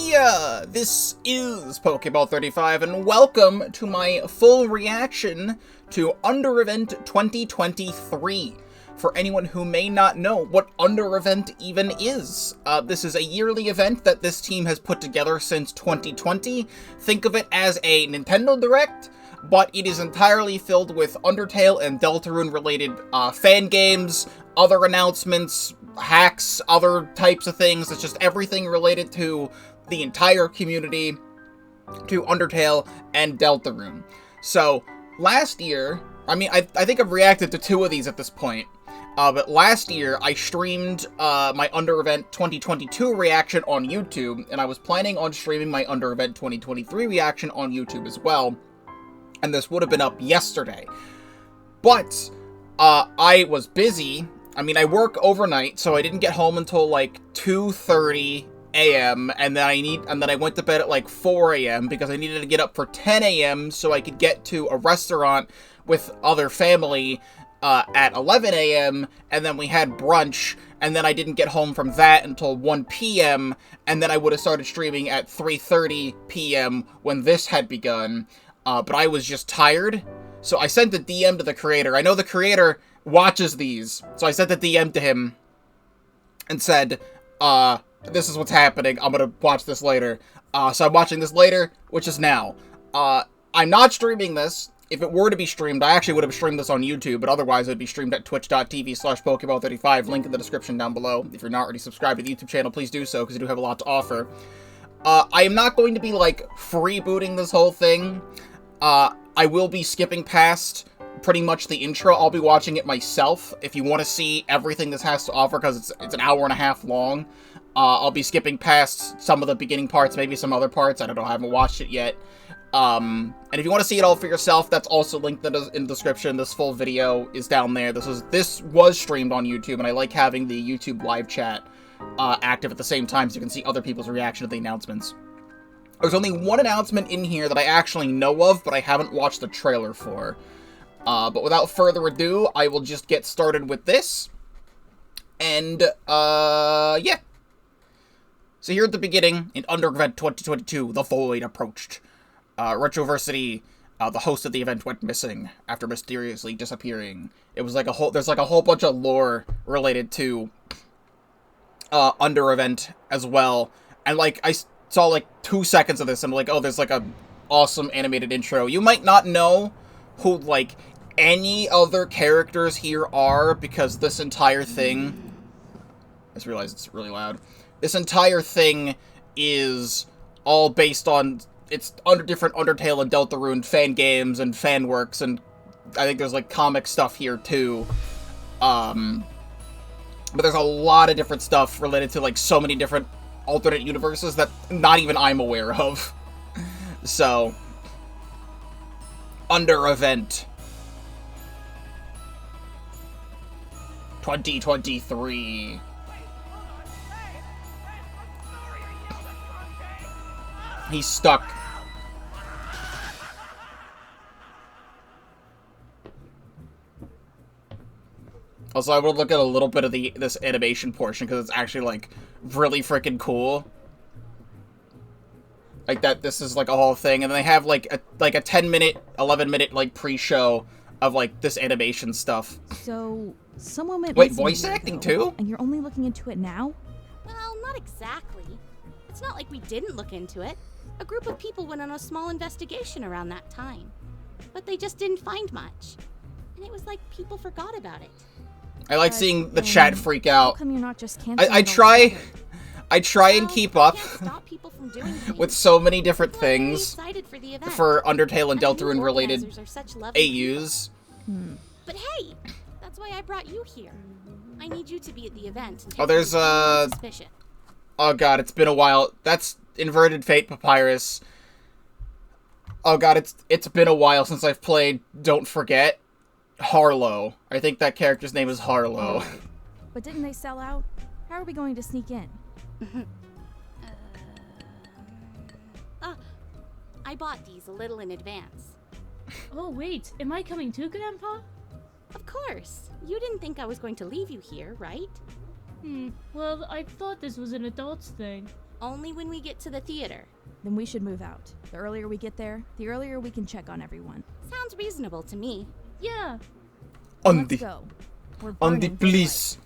Heya! This is Pokéball35 and welcome to my full reaction to UnderEvent 2023. For anyone who may not know what UnderEvent even is, this is a yearly event that this team has put together since 2020. Think of it as a Nintendo Direct, but it is entirely filled with Undertale and Deltarune related fan games, other announcements, hacks, other types of things. It's just everything related to the entire community, to Undertale and Deltarune. So, last year, I think I've reacted to 2 of these at this point, but last year I streamed my UnderEvent 2022 reaction on YouTube, and I was planning on streaming my UnderEvent 2023 reaction on YouTube as well, and this would have been up yesterday. But, I was busy. I work overnight, so I didn't get home until like 2:30 a.m. and then I went to bed at like 4 a.m. because I needed to get up for 10 a.m. so I could get to a restaurant with other family at 11 a.m. and then we had brunch, and then I didn't get home from that until 1 p.m. and then I would have started streaming at 3:30 p.m. when this had begun, but I was just tired, so I sent a DM to the creator. I know the creator watches these, so I sent a DM to him and said, this is what's happening, I'm gonna watch this later. So I'm watching this later, which is now. I'm not streaming this. If it were to be streamed, I actually would have streamed this on YouTube, but otherwise it would be streamed at twitch.tv/Pokéball35, link in the description down below. If you're not already subscribed to the YouTube channel, please do so, because I do have a lot to offer. I am not going to be, like, freebooting this whole thing. I will be skipping past pretty much the intro. I'll be watching it myself. If you want to see everything this has to offer, because it's an hour and a half long, I'll be skipping past some of the beginning parts, maybe some other parts. I don't know, I haven't watched it yet. And if you want to see it all for yourself, that's also linked in the description. This full video is down there. This was streamed on YouTube, and I like having the YouTube live chat active at the same time so you can see other people's reaction to the announcements. There's only one announcement in here that I actually know of, but I haven't watched the trailer for. But without further ado, I will just get started with this. And, yeah. So here at the beginning, in UnderEvent 2022, the Void approached. Retroversity, the host of the event, went missing after mysteriously disappearing. It was like there's like a whole bunch of lore related to, UnderEvent as well. And, like, I saw, like, 2 seconds of this, and I'm like, oh, there's, like, a awesome animated intro. You might not know who, like, any other characters here are, because this entire thing... I just realized it's really loud. This entire thing is all based on... It's different Undertale and Deltarune fan games and fan works, and I think there's, like, comic stuff here, too. But there's a lot of different stuff related to, like, so many different alternate universes that not even I'm aware of. So... UnderEvent 2023. He's stuck. Also, I would look at a little bit of this animation portion because it's actually, like, really freaking cool. Like that, this is like a whole thing, and then they have like a 10-minute, 11-minute like pre-show of like this animation stuff. So someone went Wait, voice acting too? And you're only looking into it now? Well, not exactly. It's not like we didn't look into it. A group of people went on a small investigation around that time, but they just didn't find much, and it was like people forgot about it. I like seeing the chat freak out. How come you're not just canceling? I try and keep up with so many different things for Undertale and Deltarune related AUs. But hey, that's why I brought you here. I need you to be at the event. Oh, there's oh god, it's been a while. That's Inverted Fate Papyrus. Oh god, it's been a while since I've played Don't Forget. Harlow. I think that character's name is Harlow. But didn't they sell out? How are we going to sneak in? I bought these a little in advance. Oh wait, am I coming too, Grandpa? Of course. You didn't think I was going to leave you here, right? Well, I thought this was an adult's thing. Only when we get to the theater. Then we should move out. The earlier we get there, the earlier we can check on everyone. Sounds reasonable to me. Yeah. Let's go. We're burning for please.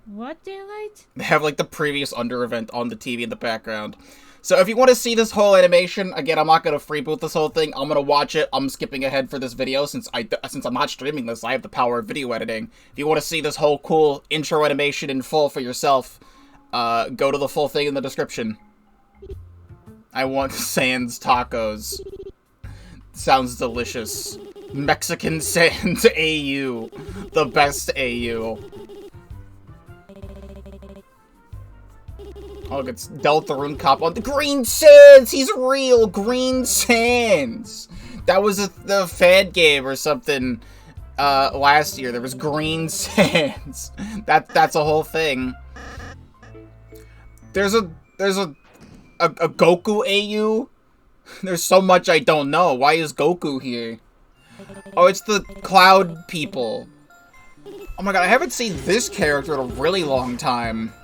What, Daylight? They have like the previous UnderEvent on the TV in the background. So if you want to see this whole animation, again, I'm not going to freeboot this whole thing. I'm going to watch it. I'm skipping ahead for this video since I'm not streaming this. I have the power of video editing. If you want to see this whole cool intro animation in full for yourself, go to the full thing in the description. I want Sans tacos. Sounds delicious. Mexican Sans AU. The best AU. Oh, look, it's Deltarune cop on the Green Sands! He's real! Green Sands! That was the fan game or something last year. There was Green Sands. That's a whole thing. There's a Goku AU? There's so much I don't know. Why is Goku here? Oh, it's the Cloud people. Oh my god, I haven't seen this character in a really long time.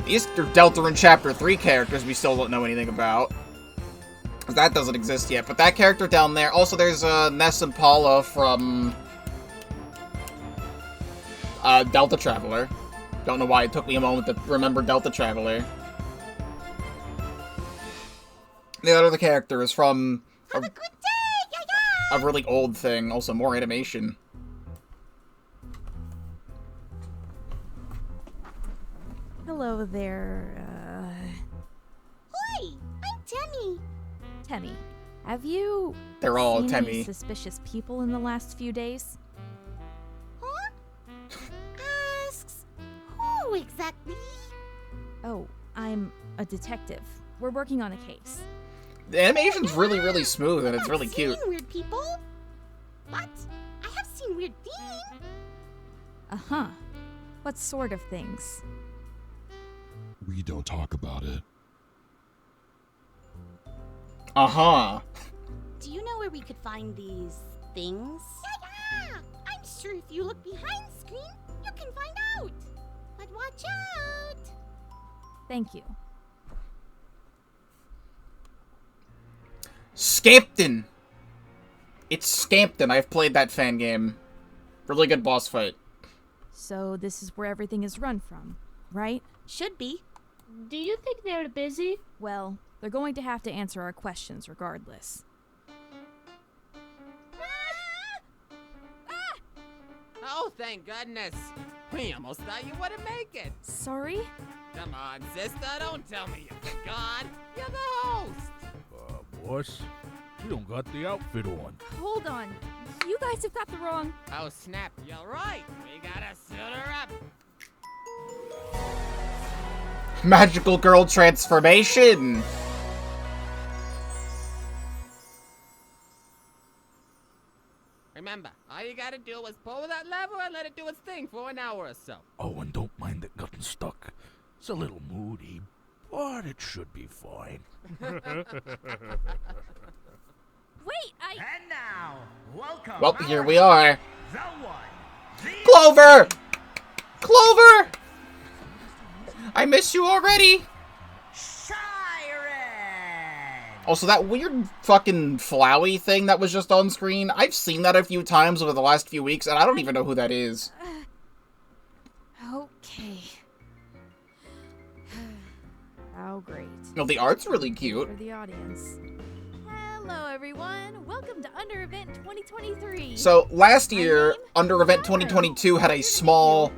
These are Deltarune Chapter 3 characters we still don't know anything about. That doesn't exist yet, but that character down there. Also, there's Ness and Paula from Deltatraveler. Don't know why it took me a moment to remember Deltatraveler. The other character is from Have a good day! Yeah, a really old thing. Also, more animation. Hello there, Hi, I'm Temmie. Temmie. Have you They're all seen any Temmie. suspicious people in the last few days? Huh? Asks who exactly? Oh, I'm a detective. We're working on a case. The animation's really, really smooth, and it's really I've cute. seen weird people. What? I have seen weird things. Uh-huh. What sort of things? We don't talk about it. Uh-huh. Do you know where we could find these things? Yeah. I'm sure if you look behind the screen, you can find out. But watch out. Thank you. Scampton! It's Scampton. I've played that fan game. Really good boss fight. So this is where everything is run from, right? Should be. Do you think they're busy? Well, they're going to have to answer our questions regardless. Oh, thank goodness. We almost thought you wouldn't make it. Sorry? Come on, sister, don't tell me you forgot. You're the host. Boss, you don't got the outfit on. Hold on. You guys have got the wrong... Oh, snap, you're right. We gotta suit her up. Magical girl transformation! Remember, all you gotta do is pull that lever and let it do its thing for an hour or so. Oh, and don't mind it getting stuck. It's a little moody, but it should be fine. Wait, And now, welcome. Well, here we are. The one, the Clover! Clover! I miss you already! Siren. Also, that weird fucking Flowey thing that was just on screen, I've seen that a few times over the last few weeks, and I don't even know who that is. okay. Oh, great. No, the art's really cute. For the audience. Hello, everyone. Welcome to UnderEvent 2023. So, last year, UnderEvent 2022 had a small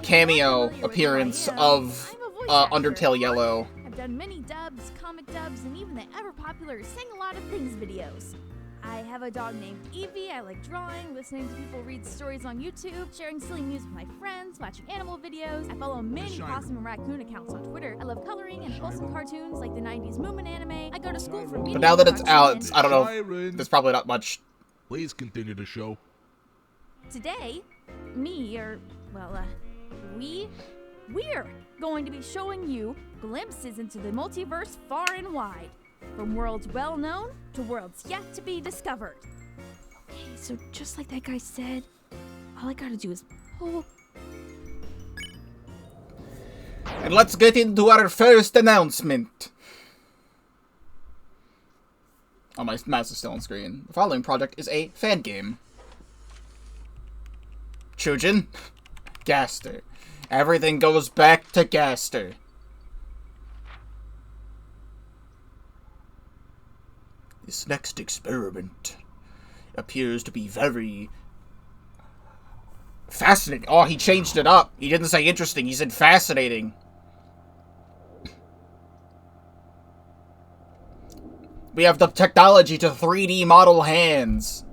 cameo appearance of Undertale Yellow. I've done many dubs, comic dubs, and even the ever-popular Sing a Lot of Things videos. I have a dog named Evie. I like drawing, listening to people read stories on YouTube, sharing silly news with my friends, watching animal videos. I follow many possum and raccoon accounts on Twitter. I love coloring and wholesome cartoons like the 90s Moomin anime. I go to school for media But now that it's out, production, I don't know, Siren, there's probably not much. please continue the show. Today, we're going to be showing you glimpses into the multiverse far and wide. From worlds well known to worlds yet to be discovered. Okay, so just like that guy said, all I gotta do is pull. And let's get into our first announcement. Oh, my mouse is still on screen. The following project is a fan game. Chujin? Gaster. Everything goes back to Gaster. This next experiment appears to be very fascinating. Oh, he changed it up. He didn't say interesting, he said fascinating. We have the technology to 3D model hands.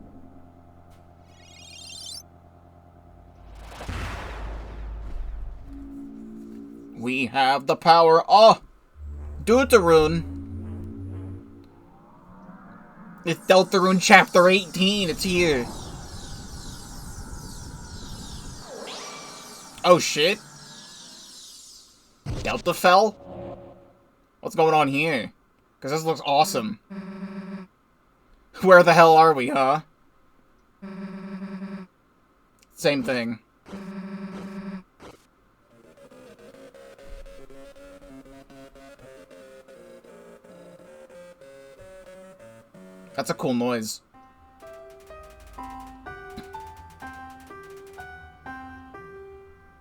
We have the power. Oh, Deltarune. It's Deltarune Chapter 18. It's here. Oh shit. Delta fell? What's going on here? Because this looks awesome. Where the hell are we, huh? Same thing. That's a cool noise.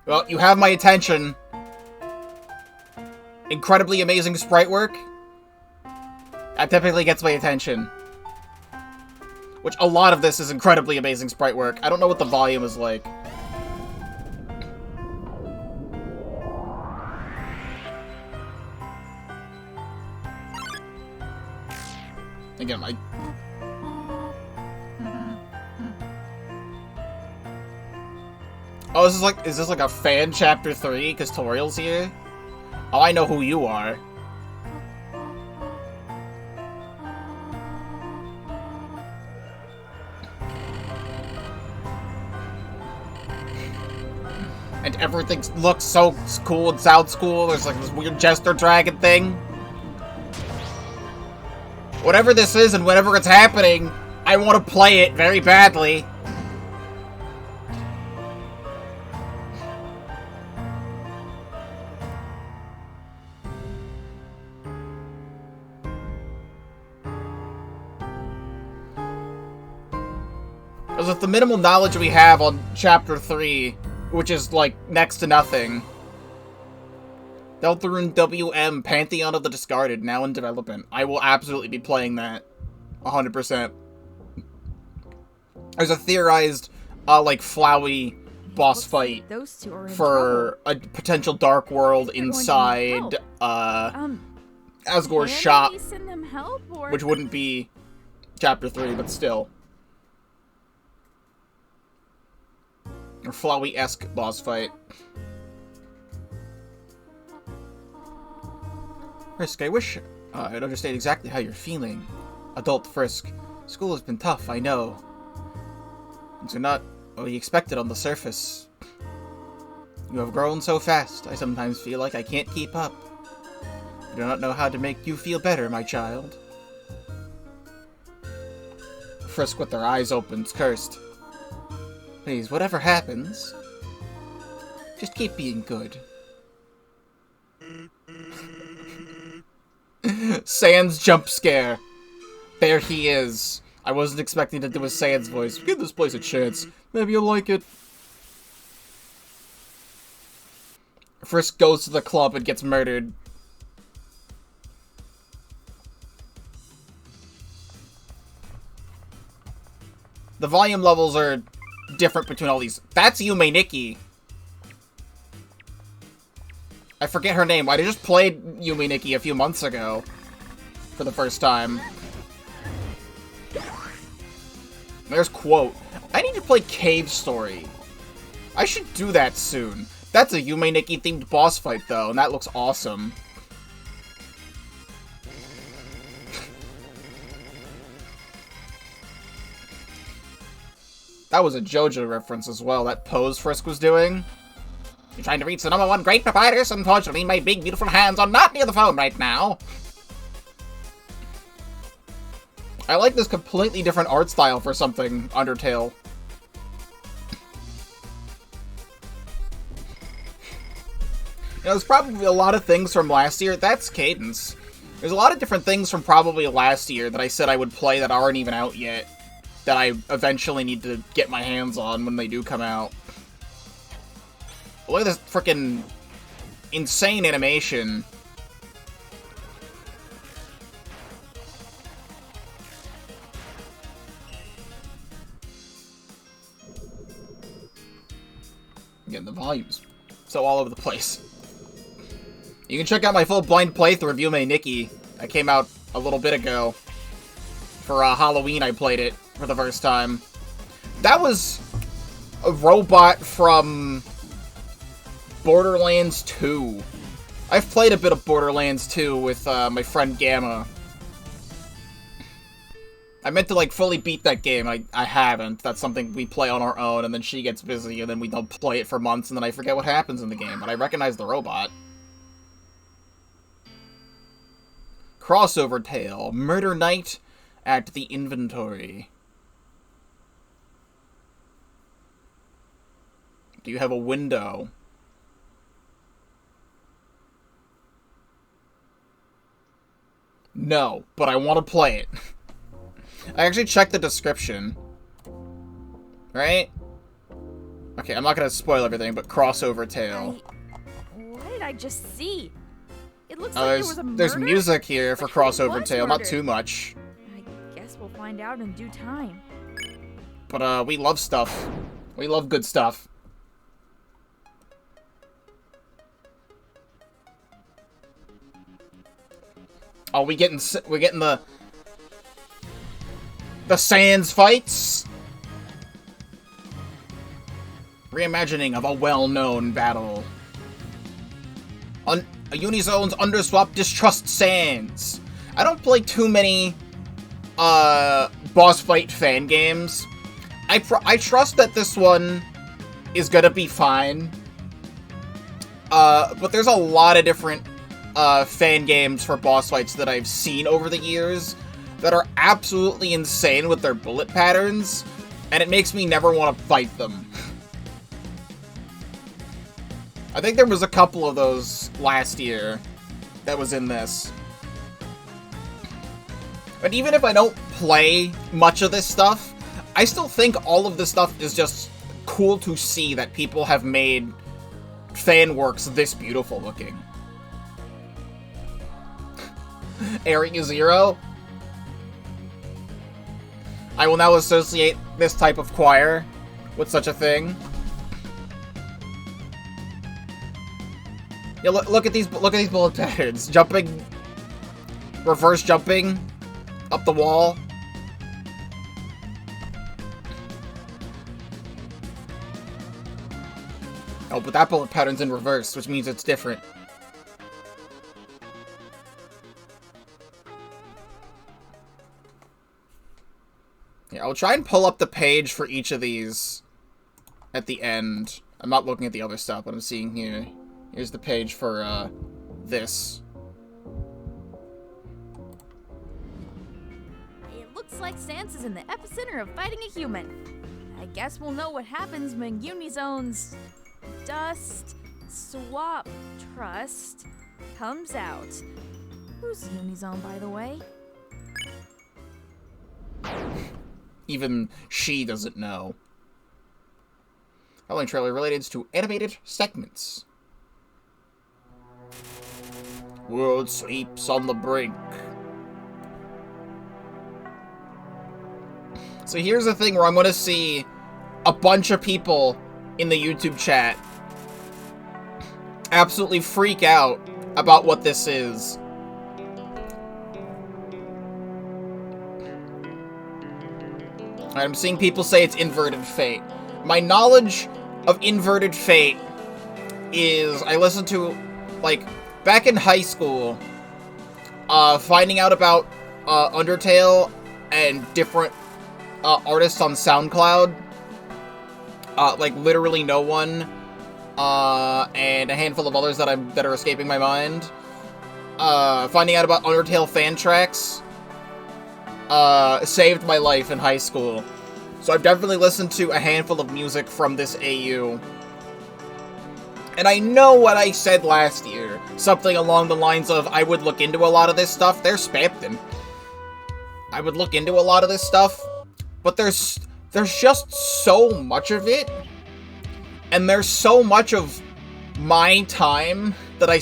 Well, you have my attention. Incredibly amazing sprite work. That typically gets my attention. Which, a lot of this is incredibly amazing sprite work. I don't know what the volume is like. Again, oh, is this like a fan chapter 3? Because Toriel's here? Oh, I know who you are. And everything looks so cool and sounds cool. There's like this weird jester dragon thing. Whatever this is and whenever it's happening, I want to play it very badly. Because with the minimal knowledge we have on Chapter 3, which is, like, next to nothing. Deltarune WM, Pantheon of the Discarded, now in development. I will absolutely be playing that. 100%. There's a theorized, like, Flowey boss fight for a potential Dark World inside, Asgore's shop. Which wouldn't be Chapter 3, but still. Or Flowey-esque boss fight. Frisk, I wish I'd understand exactly how you're feeling. Adult Frisk. School has been tough, I know. Things are not what we expected on the surface. You have grown so fast, I sometimes feel like I can't keep up. I do not know how to make you feel better, my child. Frisk with their eyes open, cursed. Please, whatever happens, just keep being good. Sans jump scare. There he is. I wasn't expecting to do a Sans voice. Give this place a chance. Maybe you'll like it. Frisk goes to the club and gets murdered. The volume levels are different between all these. That's Yume Nikki. I forget her name. I just played Yume Nikki a few months ago for the first time. There's Quote. I need to play Cave Story. I should do that soon. That's a Yume Nikki themed boss fight though, and that looks awesome. That was a JoJo reference as well, that pose Frisk was doing. You're trying to reach the #1 great papyrus? Unfortunately, my big, beautiful hands are not near the phone right now. I like this completely different art style for something Undertale. there's probably a lot of things from last year. That's Cadence. There's a lot of different things from probably last year that I said I would play that aren't even out yet, that I eventually need to get my hands on when they do come out. Look at this frickin' insane animation. Again, the volume's so all over the place. You can check out my full blind playthrough of Yume Nikki. That came out a little bit ago. For Halloween, I played it for the first time. That was a robot from Borderlands 2. I've played a bit of Borderlands 2 with my friend Gamma. I meant to, like, fully beat that game. I haven't. That's something we play on our own, and then she gets busy, and then we don't play it for months, and then I forget what happens in the game. But I recognize the robot. Crossover Tale. Murder Night at the Inventory. Do you have a window? No, but I want to play it. I actually checked the description. Right? Okay, I'm not gonna spoil everything, but Crossover Tale. What did I just see? It looks Oh, like there was a murder. there's music here for But who Crossover was Tale, not murdered? too much. I guess we'll find out in due time. But, we love stuff. We love good stuff. Oh, we're getting the Sans fights? Reimagining of a well-known battle. Unizone's Underswap distrust Sans. I don't play too many, boss fight fan games. I trust that this one is gonna be fine. But there's a lot of different, fan games for boss fights that I've seen over the years that are absolutely insane with their bullet patterns, and it makes me never want to fight them. I think there was a couple of those last year that was in this. But even if I don't play much of this stuff, I still think all of this stuff is just cool to see that people have made fan works this beautiful looking. Area Zero. I will now associate this type of choir with such a thing. Yeah, look at these bullet patterns. Jumping, reverse jumping up the wall. Oh, but that bullet pattern's in reverse, which means it's different. Yeah, I'll try and pull up the page for each of these at the end. I'm not looking at the other stuff, but I'm seeing here. Here's the page for, this. It looks like Sans is in the epicenter of fighting a human. I guess we'll know what happens when Unizone's Dust Swap Trust comes out. Who's Unizone, by the way? Even she doesn't know. Following trailer related to animated segments. World sleeps on the brink. So here's the thing where I'm gonna see a bunch of people in the YouTube chat absolutely freak out about what this is. I'm seeing people say it's Inverted Fate. My knowledge of Inverted Fate is I listened to, like, back in high school, finding out about Undertale and different artists on SoundCloud, like literally no one, and a handful of others that are escaping my mind. Finding out about Undertale fan tracks saved my life in high school. So I've definitely listened to a handful of music from this AU. And I know what I said last year. Something along the lines of, I would look into a lot of this stuff. There's Spampton. I would look into a lot of this stuff. But there's just so much of it. And there's so much of my time that I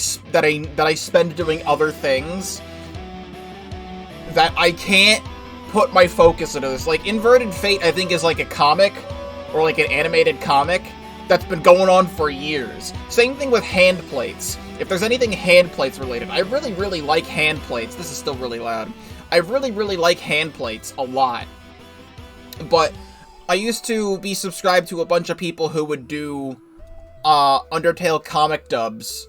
spend doing other things that I can't put my focus into this. Like, Inverted Fate, I think, is like a comic, or like an animated comic, that's been going on for years. Same thing with hand plates. If there's anything hand plates related, I really, really like hand plates. This is still really loud. I really, really like hand plates a lot. But I used to be subscribed to a bunch of people who would do Undertale comic dubs.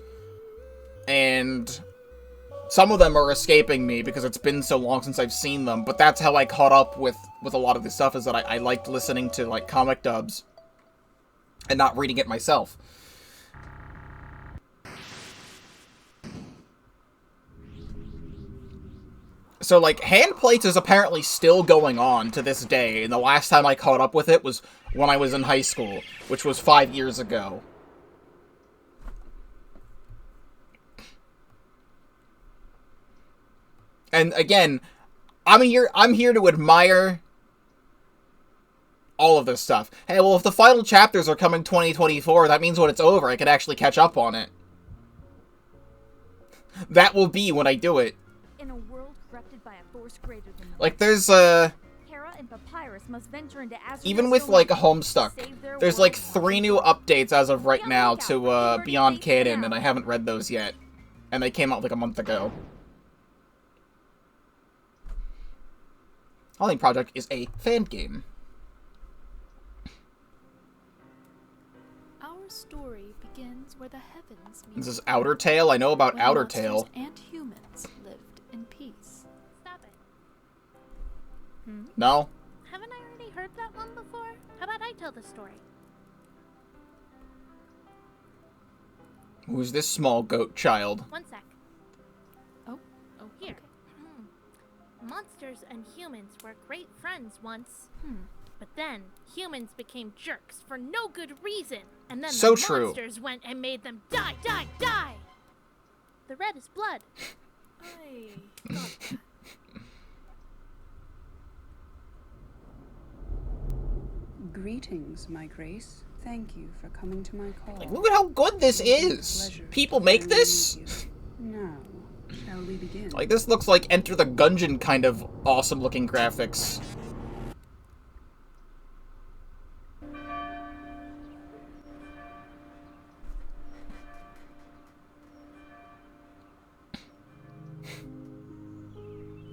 And some of them are escaping me because it's been so long since I've seen them. But that's how I caught up with a lot of this stuff, is that I liked listening to, like, comic dubs and not reading it myself. So, like, hand plates is apparently still going on to this day, and the last time I caught up with it was when I was in high school, which was 5 years ago. And again, I'm here to admire all of this stuff. Hey, well, if the final chapters are coming 2024, that means when it's over, I can actually catch up on it. That will be when I do it. In a world corrupted by a force greater than like, there's, Hera and Papyrus must venture into even with, like, Homestuck, there's, like, 3 new updates as of right now to, Beyond Canon, and I haven't read those yet. And they came out, like, a month ago. Holly Project is a fan game. Our story begins where the heavens meet. This is Undertale. I know about when Undertale. monsters and humans lived in peace. Stop it. No? Haven't I already heard that one before? How about I tell the story? Who's this small goat child? One sec. Oh, Here. okay. Monsters and humans were great friends once. But then, humans became jerks for no good reason. And then So the true. monsters went and made them die, die, die! The red is blood. I got that. Greetings, my grace. Thank you for coming to my call. Like, look at how good this is! Pleasure People to make this? meet you. Now, shall we begin? Like, this looks like Enter the Gungeon kind of awesome-looking graphics.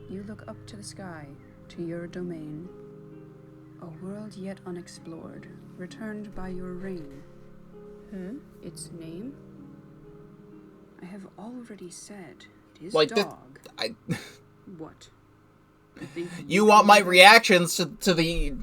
You look up to the sky, to your domain. A world yet unexplored, returned by your ring. Its name? I have already said it is Like, dog. What? You want my reactions to the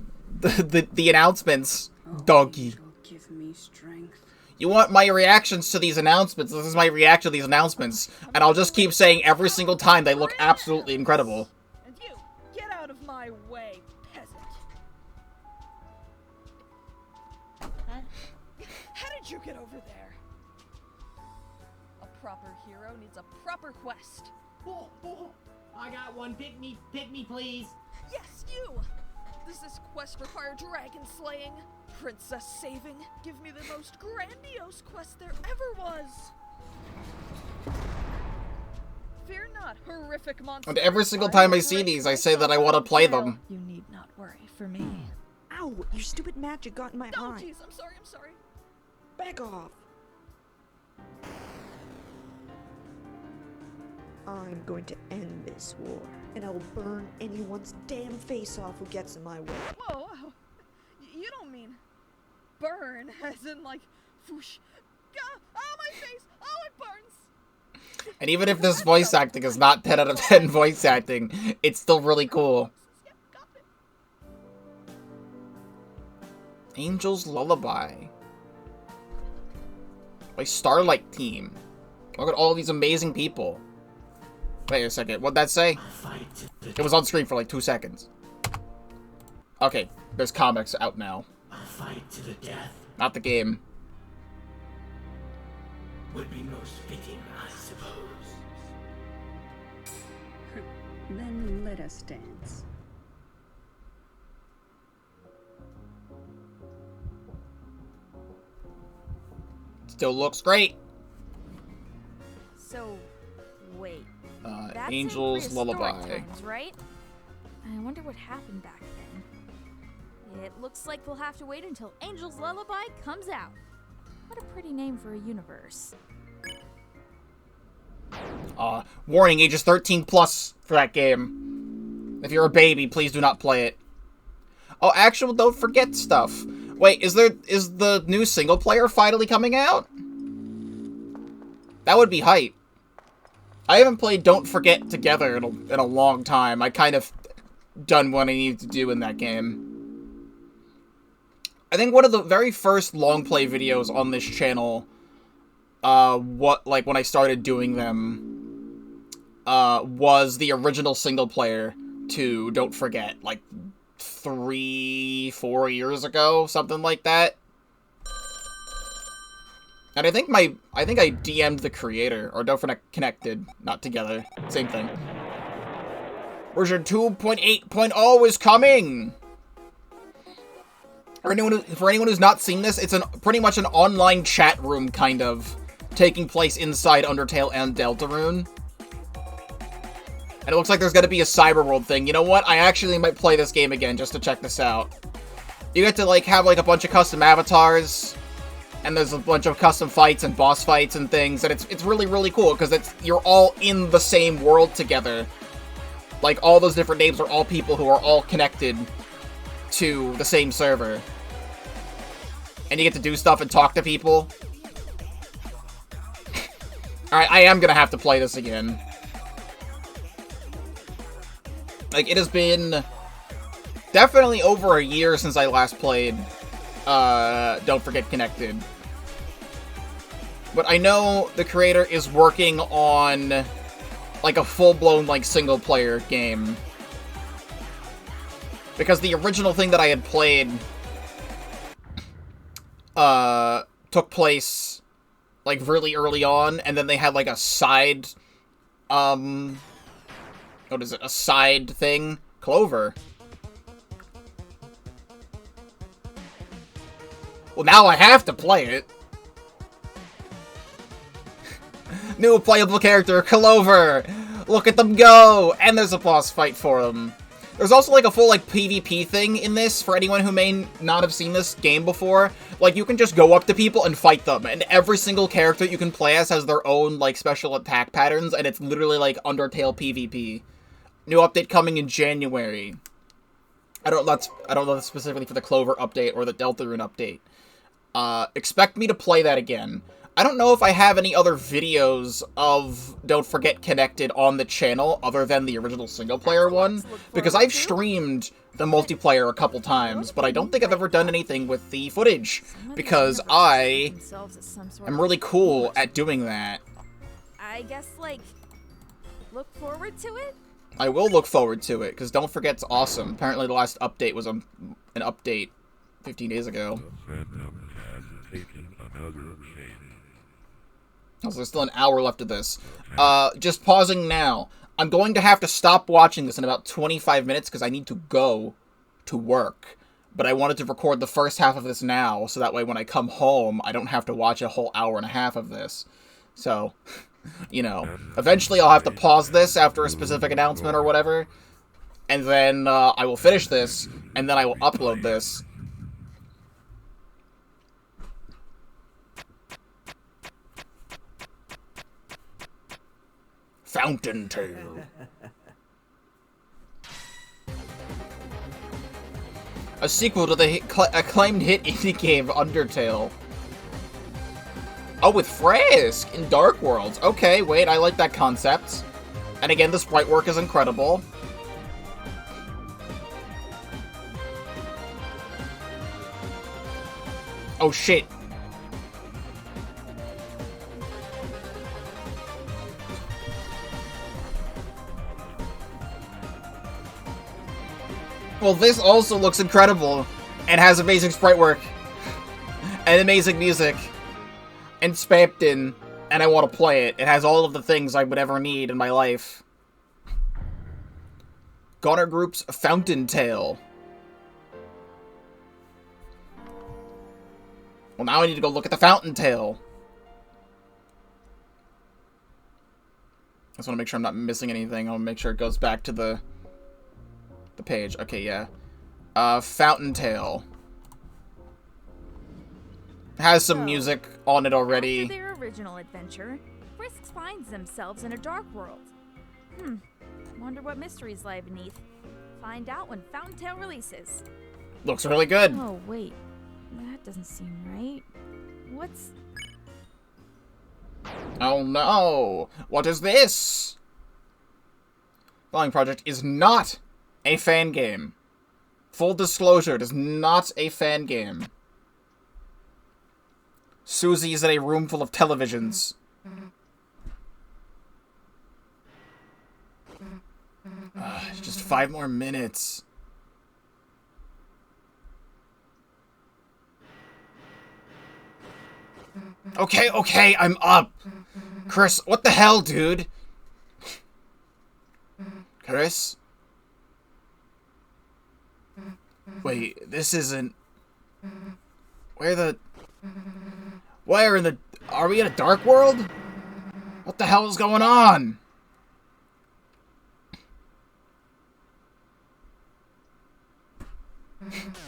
announcements, doggy. Angel, give me strength. You want my reactions to these announcements. This is my reaction to these announcements. And I'll just keep saying every single time they look absolutely incredible. And you, get out of my way, peasant. How did you get over there? A proper hero needs a proper quest. I got one. Pick me, please. Yes, you! Does this quest require dragon slaying? Princess saving? Give me the most grandiose quest there ever was! Fear not, horrific monster. And every single time I see these, I say that I want to play them. You need not worry for me. Ow! Your stupid magic got in my Oh, eye. jeez, I'm sorry. Back off! I'm going to end this war, and I will burn anyone's damn face off who gets in my way. Whoa, you don't mean burn, as in like, whoosh. Oh, my face! Oh, it burns! And even if this voice acting is not 10 out of 10 voice acting, it's still really cool. Angel's Lullaby by Starlight Team. Look at all of these amazing people. Wait a second, what'd that say? It was on screen for like 2 seconds. Okay, there's comics out now. I'll fight to the death. Not the game. would be most fitting, I suppose. Then let us dance. Still looks great. So, wait. That's Angel's in prehistoric Lullaby. times, right? I wonder what happened back then. It looks like we'll have to wait until Angel's Lullaby comes out. What a pretty name for a universe. Warning, ages 13 plus for that game. If you're a baby, please do not play it. Oh, actual don't forget stuff. Wait, is the new single player finally coming out? That would be hype. I haven't played Don't Forget together in a long time. I kind of done what I needed to do in that game. I think one of the very first long play videos on this channel, when I started doing them, was the original single player to Don't Forget, like 3-4 years ago, something like that. And I think I DM'd the creator, or Don't Forget Connected, not together, same thing. Version 2.8.0 is coming! For anyone who's not seen this, it's pretty much an online chat room, kind of, taking place inside Undertale and Deltarune. And it looks like there's gonna be a Cyberworld thing. You know what? I actually might play this game again just to check this out. You get to, like, have, like, a bunch of custom avatars, and there's a bunch of custom fights and boss fights and things, and it's really, really cool, because you're all in the same world together. Like, all those different names are all people who are all connected to the same server. And you get to do stuff and talk to people. Alright, I am gonna have to play this again. Like, it has been definitely over a year since I last played Don't Forget Connected. But I know the creator is working on, like, a full-blown, like, single-player game. Because the original thing that I had played took place, like, really early on, and then they had, like, a side, what is it? A side thing? Clover. Well, now I have to play it. New playable character, Clover! Look at them go! And there's a boss fight for them. There's also, like, a full, like, PvP thing in this, for anyone who may not have seen this game before. Like, you can just go up to people and fight them, and every single character you can play as has their own, like, special attack patterns, and it's literally, like, Undertale PvP. New update coming in January. I don't know that's specifically for the Clover update or the Deltarune update. Expect me to play that again. I don't know if I have any other videos of Don't Forget Connected on the channel other than the original single-player one, because I've streamed the multiplayer a couple times, but I don't think I've ever done anything with the footage, because I am really cool at doing that. I guess, like, look forward to it? I will look forward to it, because Don't Forget's awesome. Apparently the last update was an update 15 days ago. So there's still an hour left of this. Just pausing now. I'm going to have to stop watching this in about 25 minutes because I need to go to work. But I wanted to record the first half of this now, so that way when I come home, I don't have to watch a whole hour and a half of this. So, you know, eventually I'll have to pause this after a specific announcement or whatever. And then I will finish this, and then I will upload this. Fountain Tale. A sequel to the acclaimed hit indie game Undertale. Oh, with Frisk in Dark Worlds. Okay, wait, I like that concept. And again, the sprite work is incredible. Oh shit. Well, this also looks incredible, and has amazing sprite work, and amazing music, and Spampton. and I want to play it. It has all of the things I would ever need in my life. Goner Group's Fountain Tale. Well, now I need to go look at the Fountain Tale. I just want to make sure I'm not missing anything. I'll make sure it goes back to the page. Okay, yeah. Fountain Tale. Has some music on it already. After their original adventure, Frisk finds themselves in a dark world. Wonder what mysteries lie beneath. Find out when Fountain Tale releases. Looks really good. Oh, wait. That doesn't seem right. What's... Oh no! What is this? Following project is not a fan game. Full disclosure, it is not a fan game. Susie is in a room full of televisions. Just 5 more minutes. Okay, I'm up. Chris, what the hell, dude? Chris? Wait, this isn't... Where in the... Are we in a dark world? What the hell is going on?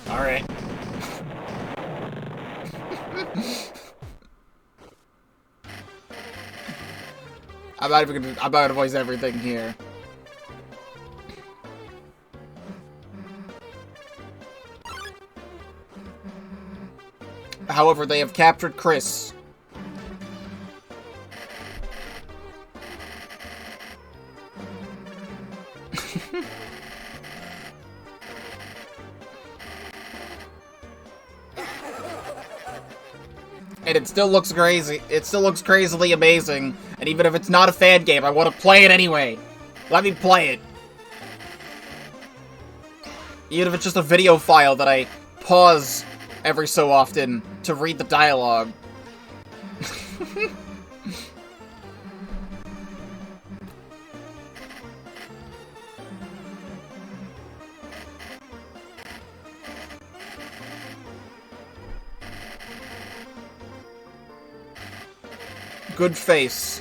Alright. I'm not gonna voice everything here. However, they have captured Chris. And it still looks crazy. It still looks crazily amazing. And even if it's not a fan game, I want to play it anyway. Let me play it. Even if it's just a video file that I pause every so often to read the dialogue. Good face.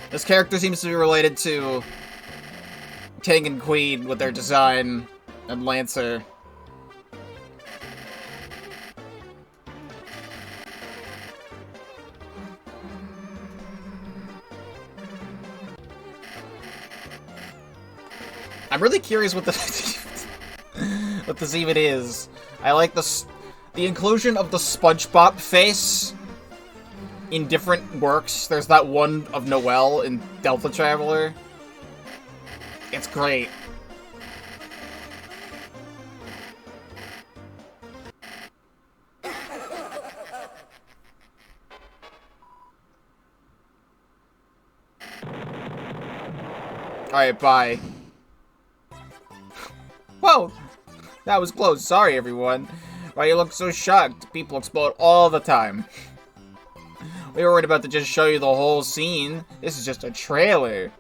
This character seems to be related to King and Queen with their design and Lancer. I'm really curious what what this even is. I like the inclusion of the SpongeBob face in different works. There's that one of Noelle in Deltatraveler. It's great. Alright, bye. Whoa! That was close. Sorry, everyone. Why you look so shocked? People explode all the time. We weren't about to just show you the whole scene. This is just a trailer.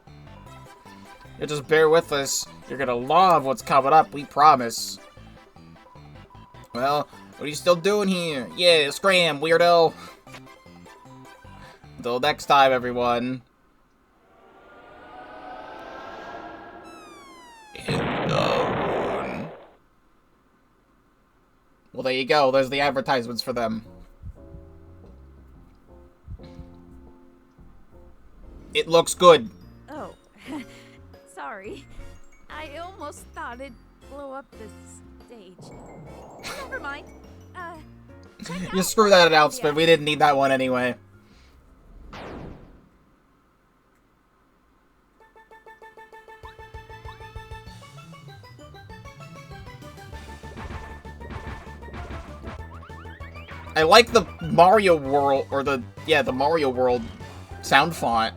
You just bear with us. You're gonna love what's coming up, we promise. Well, what are you still doing here? Yeah, scram, weirdo. Until next time, everyone. Well, there you go. There's the advertisements for them. It looks good. Oh, sorry. I almost thought it'd blow up this stage. Never mind. You screw that announcement. We didn't need that one anyway. I like the Mario World, or the Mario World sound font.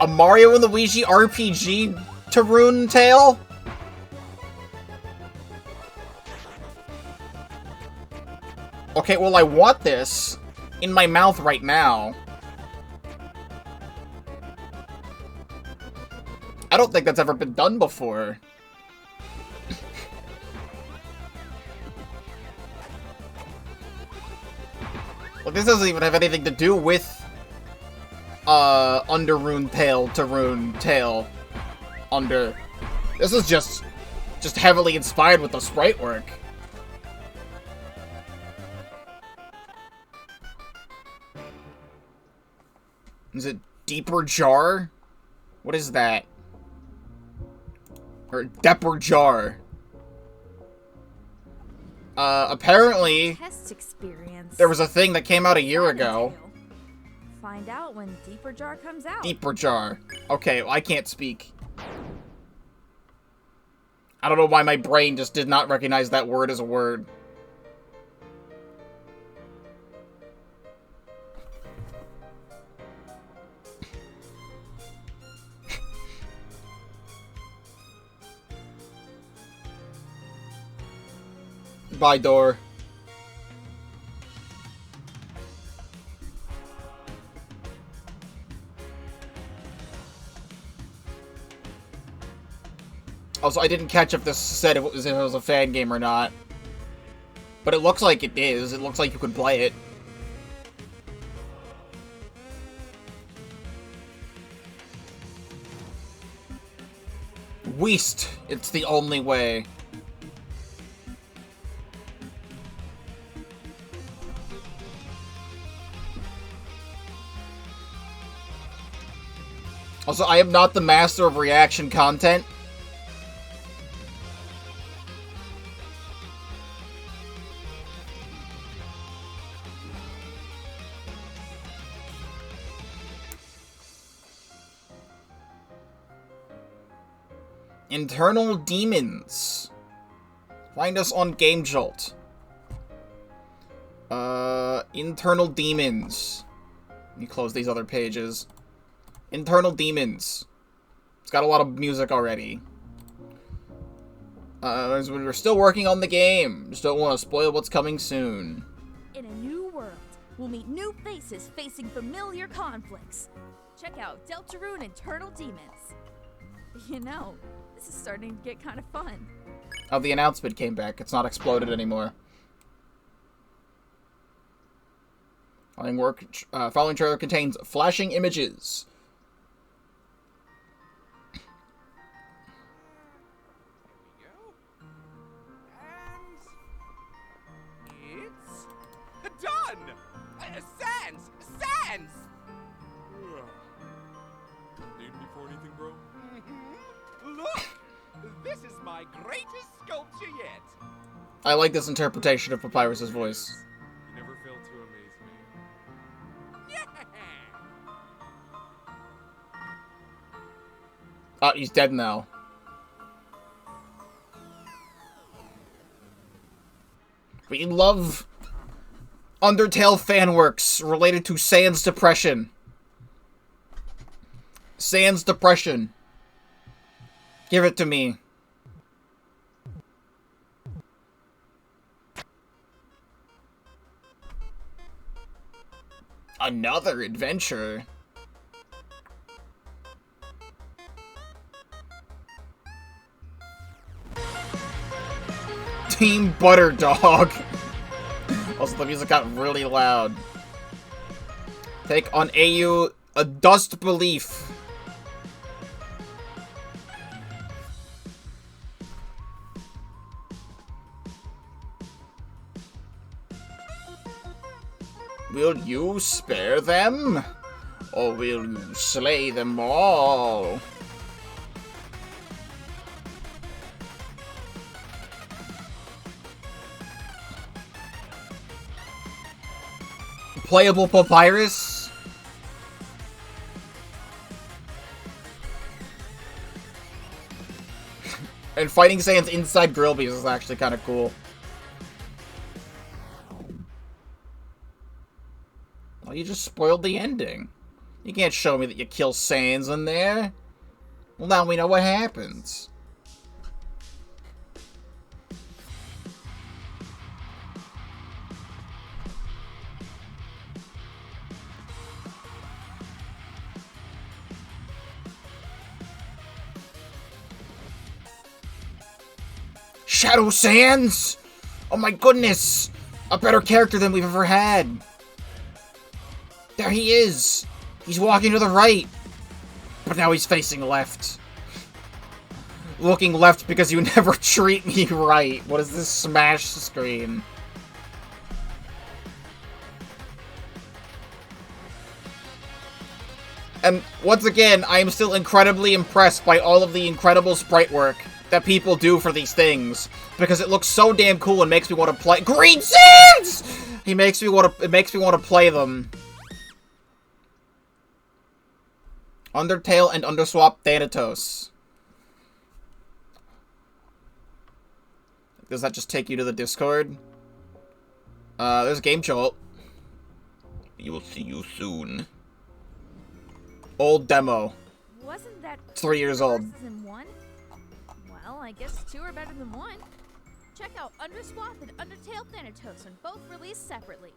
A Mario and Luigi RPG Tarune tale? Okay, well, I want this in my mouth right now. I don't think that's ever been done before. Well, this doesn't even have anything to do with Deltatraveler Tale Under. This is just heavily inspired with the sprite work. Is it Deeper Jar? What is that? Or Depper Jar? Apparently, Test experience. there was a thing that came out a year ago. Find out when Deeper Jar comes out. Deeper Jar. Okay, well, I can't speak. I don't know why my brain just did not recognize that word as a word. Bye, door. Also, I didn't catch if this said if it was a fan game or not. But it looks like it is. It looks like you can play it. Weast. It's the only way. Also, I am not the master of reaction content. Internal Demons. Find us on Game Jolt. Internal Demons. Let me close these other pages. Internal Demons. It's got a lot of music already. We're still working on the game. Just don't want to spoil what's coming soon. In a new world, we'll meet new faces facing familiar conflicts. Check out Deltarune Internal Demons. You know, this is starting to get kind of fun. Oh, the announcement came back. It's not exploded anymore. Following trailer contains flashing images. Done! Sans! Sans! Need me for anything, bro? Look! This is my greatest sculpture yet! I like this interpretation of Papyrus's voice. You never fail to amaze me. Yeah! Oh, he's dead now. We love Undertale fanworks related to Sans depression. Sans depression. Give it to me. Another adventure. Team Butterdog. Also, the music got really loud. Take on AU a Dust Belief. Will you spare them? Or will you slay them all? Playable Papyrus? And fighting Sans inside Grillbees is actually kind of cool. Well, you just spoiled the ending. You can't show me that you kill Sans in there. Well, now we know what happens. Shadow Sands! Oh my goodness! A better character than we've ever had. There he is. He's walking to the right. But now he's facing left. Looking left because you never treat me right. What is this smash screen? And once again, I am still incredibly impressed by all of the incredible sprite work that people do for these things, because it looks so damn cool and makes me want to play Green Sands. It makes me want to play them. Undertale and Underswap Thanatos. Does that just take you to the Discord? There's Game Jolt. You will see you soon. Old demo. Wasn't that 3 years old. in one? Well, I guess two are better than one. Check out Underswap and Undertale Thanatos when both released separately.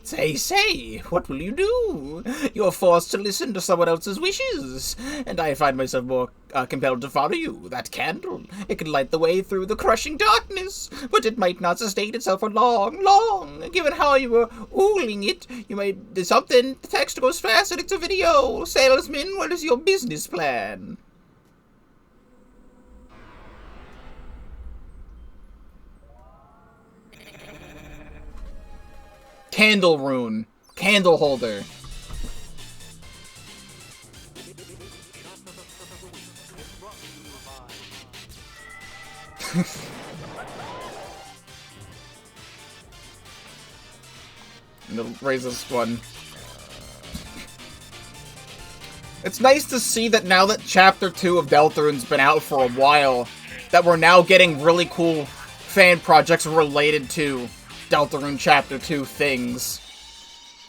Say, what will you do? You're forced to listen to someone else's wishes, and I find myself more compelled to follow you. That candle, it can light the way through the crushing darkness, but it might not sustain itself for long. Given how you were ooling it, you might do something. The text goes fast and it's a video. Salesman, what is your business plan? Candle rune. Candle holder. And it'll raise this one. It's nice to see that now that Chapter 2 of Deltarune's been out for a while, that we're now getting really cool fan projects related to Deltarune Chapter 2 things,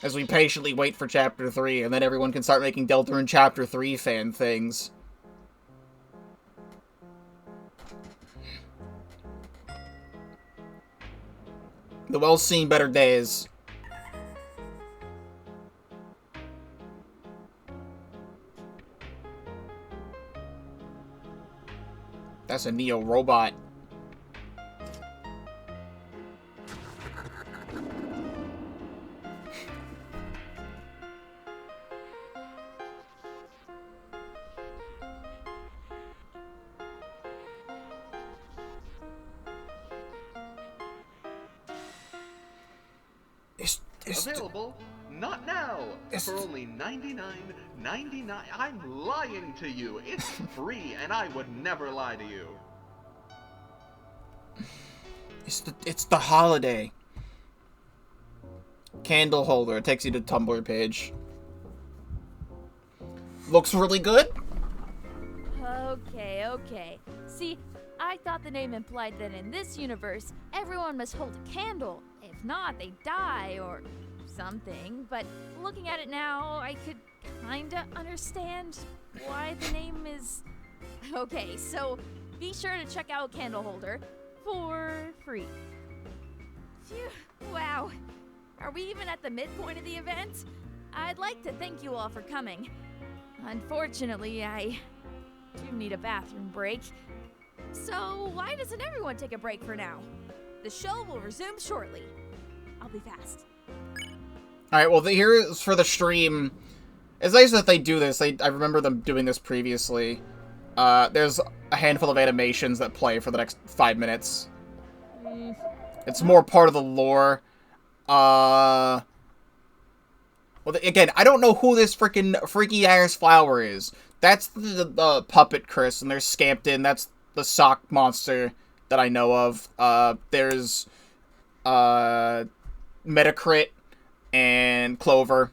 as we patiently wait for Chapter 3, and then everyone can start making Deltarune Chapter 3 fan things. The well-seen better days. That's a Neo robot. Available? Not now! For only $99.99. I'm lying to you! It's free, and I would never lie to you. It's the holiday. Candle holder. It takes you to Tumblr page. Looks really good. Okay. See, I thought the name implied that in this universe, everyone must hold a candle. If not, they die or something. But looking at it now, I could kinda understand why the name is... Okay, so be sure to check out Candle Holder for free. Phew, wow. Are we even at the midpoint of the event? I'd like to thank you all for coming. Unfortunately, I do need a bathroom break. So why doesn't everyone take a break for now? The show will resume shortly. I'll be fast. Alright, well, here is for the stream. It's nice that they do this. I remember them doing this previously. There's a handful of animations that play for the next 5 minutes. It's more part of the lore. Well, again, I don't know who this freaky ass flower is. That's the puppet Chris, and there's Scampton. That's the sock monster that I know of. There's Metacrit and Clover.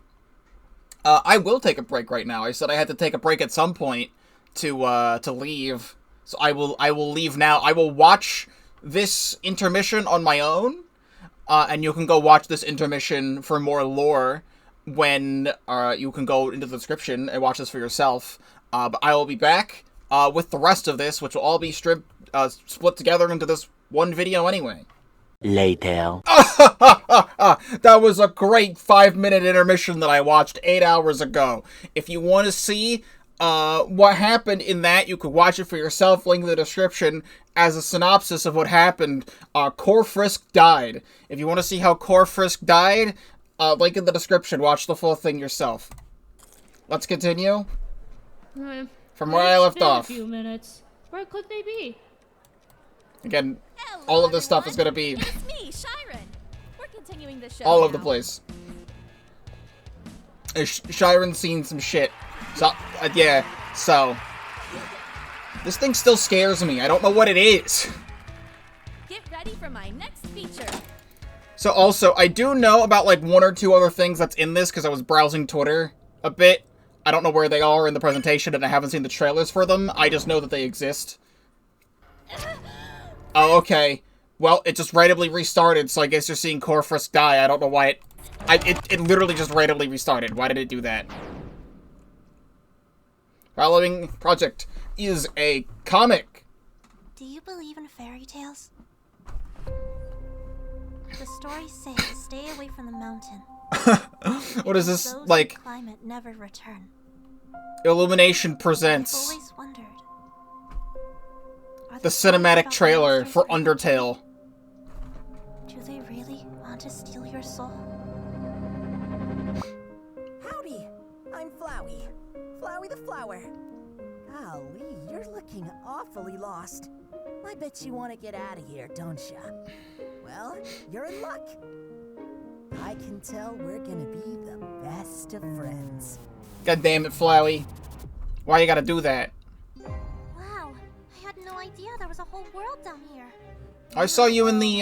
I will take a break right now. I said I had to take a break at some point to leave. So I will leave now. I will watch this intermission on my own. And you can go watch this intermission for more lore when you can go into the description and watch this for yourself. But I will be back with the rest of this, which will all be split together into this one video anyway. Later. That was a great 5-minute intermission that I watched 8 hours ago. If you want to see what happened in that, you could watch it for yourself. Link in the description as a synopsis of what happened. Corfrisk died. If you want to see how Corfrisk died, link in the description. Watch the full thing yourself. Let's continue. From where I left off. A few minutes. Where could they be? Again, all of this stuff is going to be It's me, Shiren. We're continuing the show all now. over the place. Shiren's seen some shit. So, yeah, so. This thing still scares me. I don't know what it is. Get ready for my next feature. So also, I do know about like 1 or 2 other things that's in this because I was browsing Twitter a bit. I don't know where they are in the presentation and I haven't seen the trailers for them. I just know that they exist. Oh, okay. Well, it just randomly restarted, so I guess you're seeing Corfrisk die. I don't know why it literally just randomly restarted. Why did it do that? Following project is a comic. Do you believe in fairy tales? The stories say to stay away from the mountain. What is this, Those like, who climb it never return. Illumination presents I've always wondered. the cinematic trailer for Undertale. Do they really want to steal your soul? Howdy, I'm Flowey. Flowey the Flower. Golly, you're looking awfully lost. I bet you want to get out of here, don't ya? Well, you're in luck. I can tell we're gonna be the best of friends. God damn it, Flowey. Why you gotta do that? Wow, I had no idea there was a whole world down here. I saw you in the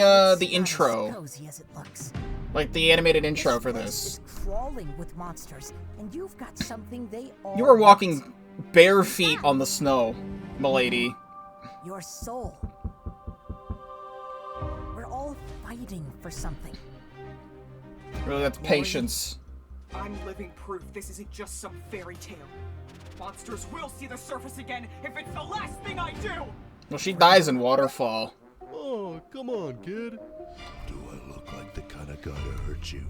intro. Cozy as it looks. Like the animated intro for this. Crawling with monsters, and you've got something they all You were walking bare feet on the snow, milady. Your soul. We're all fighting for something. Really, that's patience. I'm living proof this isn't just some fairy tale. Monsters will see the surface again if it's the last thing I do! Well, she dies in Waterfall. Oh, come on, kid. Do I look like the kind of guy to hurt you?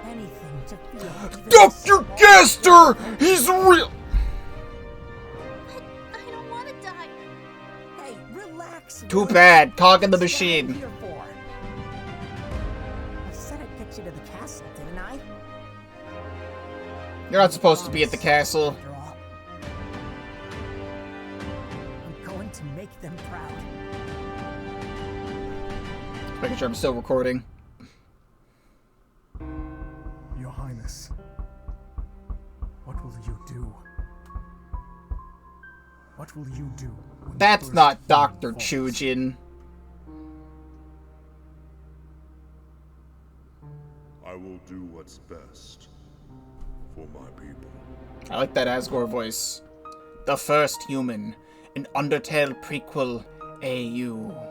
Anything to feel. Dr. Gaster! He's real! I don't want to die. Hey, relax. Too bad. Cog in the machine. I said I'd get you to the castle, didn't I? You're not supposed to be at the castle. I'm going to make them proud. Making sure I'm still recording. Your Highness, what will you do? What will you do? That's not Dr. Chujin. I will do what's best for my people. I like that Asgore voice. The first human, an Undertale prequel AU.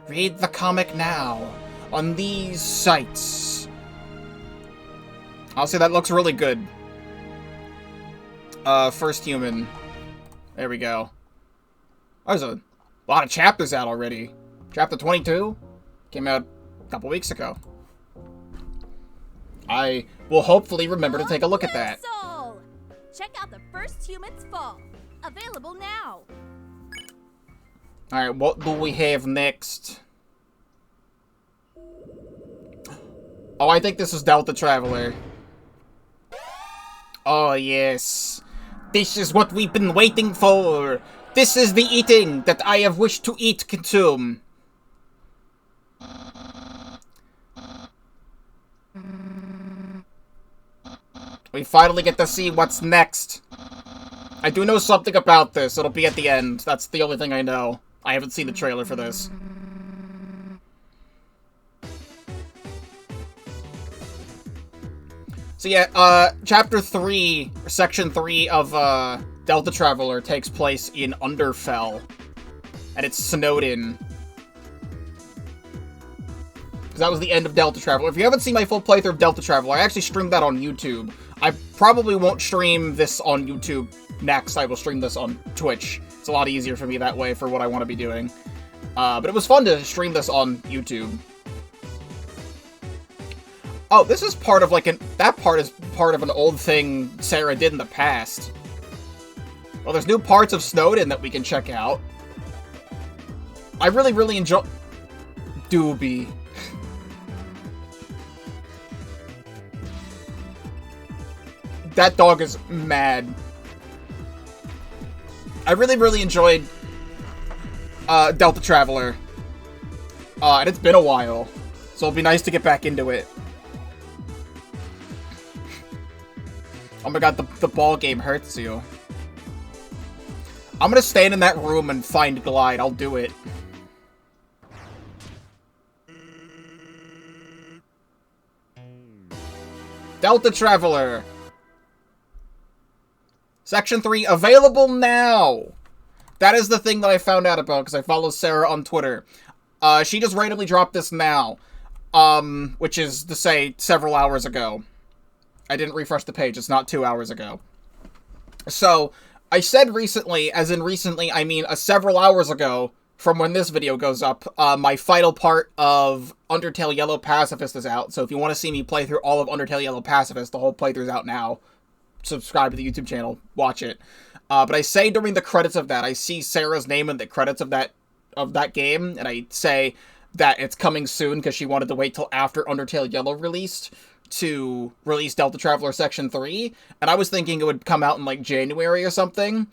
Read the comic now on these sites. I'll say that looks really good. First human. There we go. There's a lot of chapters out already. Chapter 22 came out a couple weeks ago. I will hopefully remember to take a look at that. Soul! Check out the First Humans Fall. Available now. Alright, what do we have next? Oh, I think this is Deltatraveler. Oh, yes. This is what we've been waiting for. This is the eating that I have wished to eat, consume. We finally get to see what's next. I do know something about this. It'll be at the end. That's the only thing I know. I haven't seen the trailer for this. So yeah, Chapter 3, or Section 3 of Deltatraveler takes place in Underfell. And it's Snowdin. Because that was the end of Deltatraveler. If you haven't seen my full playthrough of Deltatraveler, I actually streamed that on YouTube. I probably won't stream this on YouTube next. I will stream this on Twitch. It's a lot easier for me that way for what I want to be doing. But it was fun to stream this on YouTube. Oh, this is part of, like, that part is part of an old thing Sarah did in the past. Well, there's new parts of Snowden that we can check out. I really, really enjoy... Doobie. That dog is mad. I really, really enjoyed Deltatraveler. And it's been a while. So it'll be nice to get back into it. Oh my god, the ball game hurts you. I'm gonna stand in that room and find Glide. I'll do it. Deltatraveler. Section 3, available now! That is the thing that I found out about, because I follow Sarah on Twitter. She just randomly dropped this now. Which is to say, several hours ago. I didn't refresh the page, it's not 2 hours ago. So, I said recently, as in recently, I mean several hours ago, from when this video goes up, my final part of Undertale Yellow Pacifist is out, so if you want to see me play through all of Undertale Yellow Pacifist, the whole playthrough's out now. Subscribe to the YouTube channel, watch it. But I say during the credits of that, I see Sarah's name in the credits of that game, and I say that it's coming soon, because she wanted to wait till after Undertale Yellow released to release Deltatraveler Section 3, and I was thinking it would come out in, like, January or something,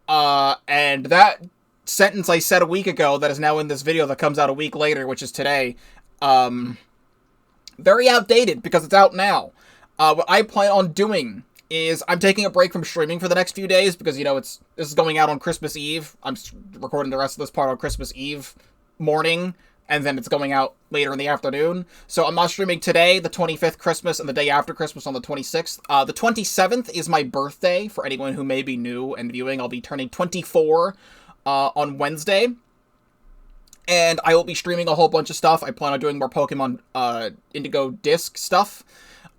and that sentence I said a week ago that is now in this video that comes out a week later, which is today, very outdated, because it's out now. What I plan on doing is I'm taking a break from streaming for the next few days, because, you know, this is going out on Christmas Eve. I'm recording the rest of this part on Christmas Eve morning, and then it's going out later in the afternoon. So I'm not streaming today, the 25th Christmas, and the day after Christmas on the 26th. The 27th is my birthday, for anyone who may be new and viewing. I'll be turning 24 on Wednesday. And I will be streaming a whole bunch of stuff. I plan on doing more Pokemon Indigo Disc stuff.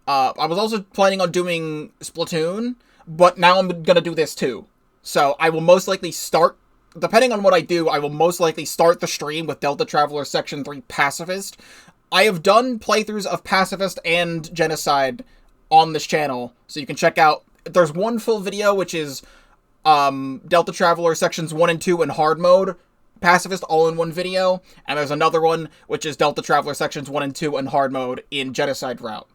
I was also planning on doing Splatoon, but now I'm gonna do this too. So I will most likely start, depending on what I do, I will most likely start the stream with Deltatraveler Section 3 Pacifist. I have done playthroughs of Pacifist and Genocide on this channel, so you can check out, there's one full video, which is Deltatraveler Sections 1 and 2 in hard mode, Pacifist all in one video, and there's another one, which is Deltatraveler Sections 1 and 2 in hard mode in Genocide route.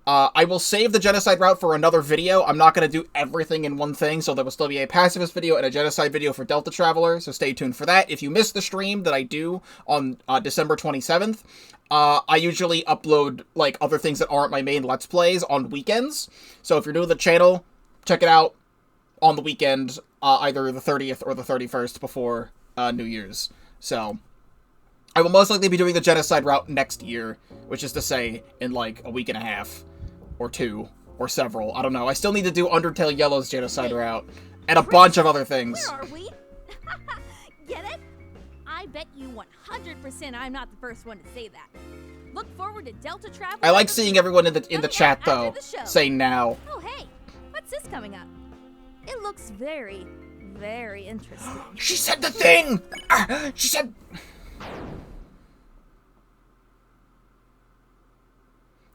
I will save the Genocide route for another video. I'm not going to do everything in one thing, so there will still be a Pacifist video and a Genocide video for Deltatraveler, so stay tuned for that. If you missed the stream that I do on December 27th, I usually upload, like, other things that aren't my main Let's Plays on weekends. So if you're new to the channel, check it out on the weekend, either the 30th or the 31st before New Year's. So I will most likely be doing the Genocide route next year, which is to say in, like, a week and a half. Or 2, or several. I don't know. I still need to do Undertale Yellow's Genocide route, and a bunch of other things. Where are we? Get it? I bet you 100% I'm not the first one to say that. Look forward to Deltatraveler. I like seeing everyone in the chat, though, say now. Oh, hey. What's this coming up? It looks very, very interesting. She said the thing! She said...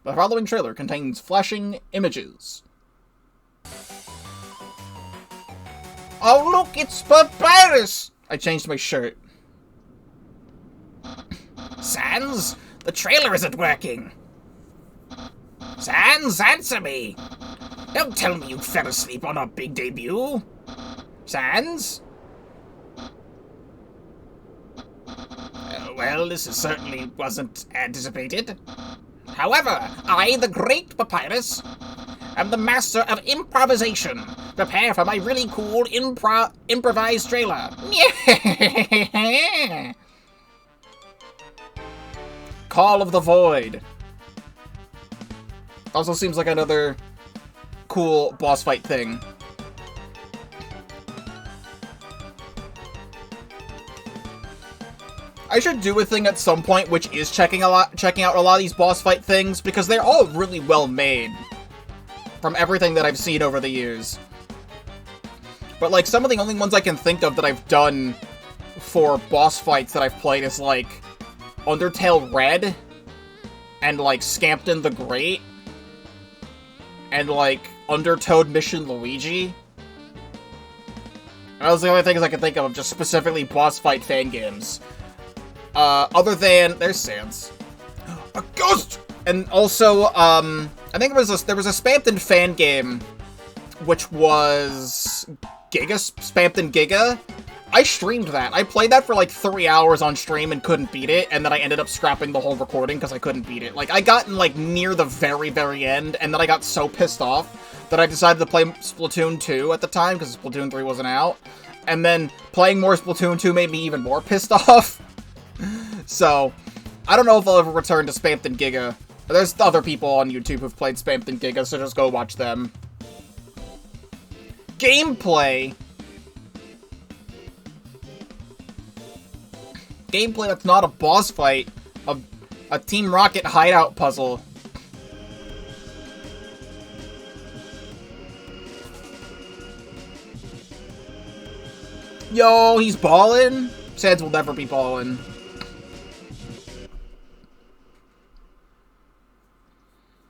The following trailer contains flashing images. Oh look, it's Papyrus! I changed my shirt. Sans, the trailer isn't working. Sans, answer me! Don't tell me you fell asleep on our big debut. Sans? Well, this certainly wasn't anticipated. However, I, the great Papyrus, am the master of improvisation. Prepare for my really cool improvised trailer. Call of the Void. Also seems like another cool boss fight thing. I should do a thing at some point, which is checking out a lot of these boss fight things, because they're all really well made. From everything that I've seen over the years. But, like, some of the only ones I can think of that I've done for boss fights that I've played is, like, Undertale Red, and, like, Scampton the Great, and, like, Undertoad Mission Luigi. And those are the only things I can think of just specifically boss fight fan games. Other than... There's Sans. A ghost! And also, I think there was a Spampton fan game, which was Spampton Giga. I streamed that. I played that for like 3 hours on stream and couldn't beat it, and then I ended up scrapping the whole recording because I couldn't beat it. Like, I got in like near the very, very end, and then I got so pissed off that I decided to play Splatoon 2 at the time, because Splatoon 3 wasn't out. And then playing more Splatoon 2 made me even more pissed off. So, I don't know if I'll ever return to Spampton Giga. There's other people on YouTube who've played Spampton Giga, so just go watch them. Gameplay! Gameplay that's not a boss fight. A Team Rocket hideout puzzle. Yo, he's ballin'? Sans will never be ballin'.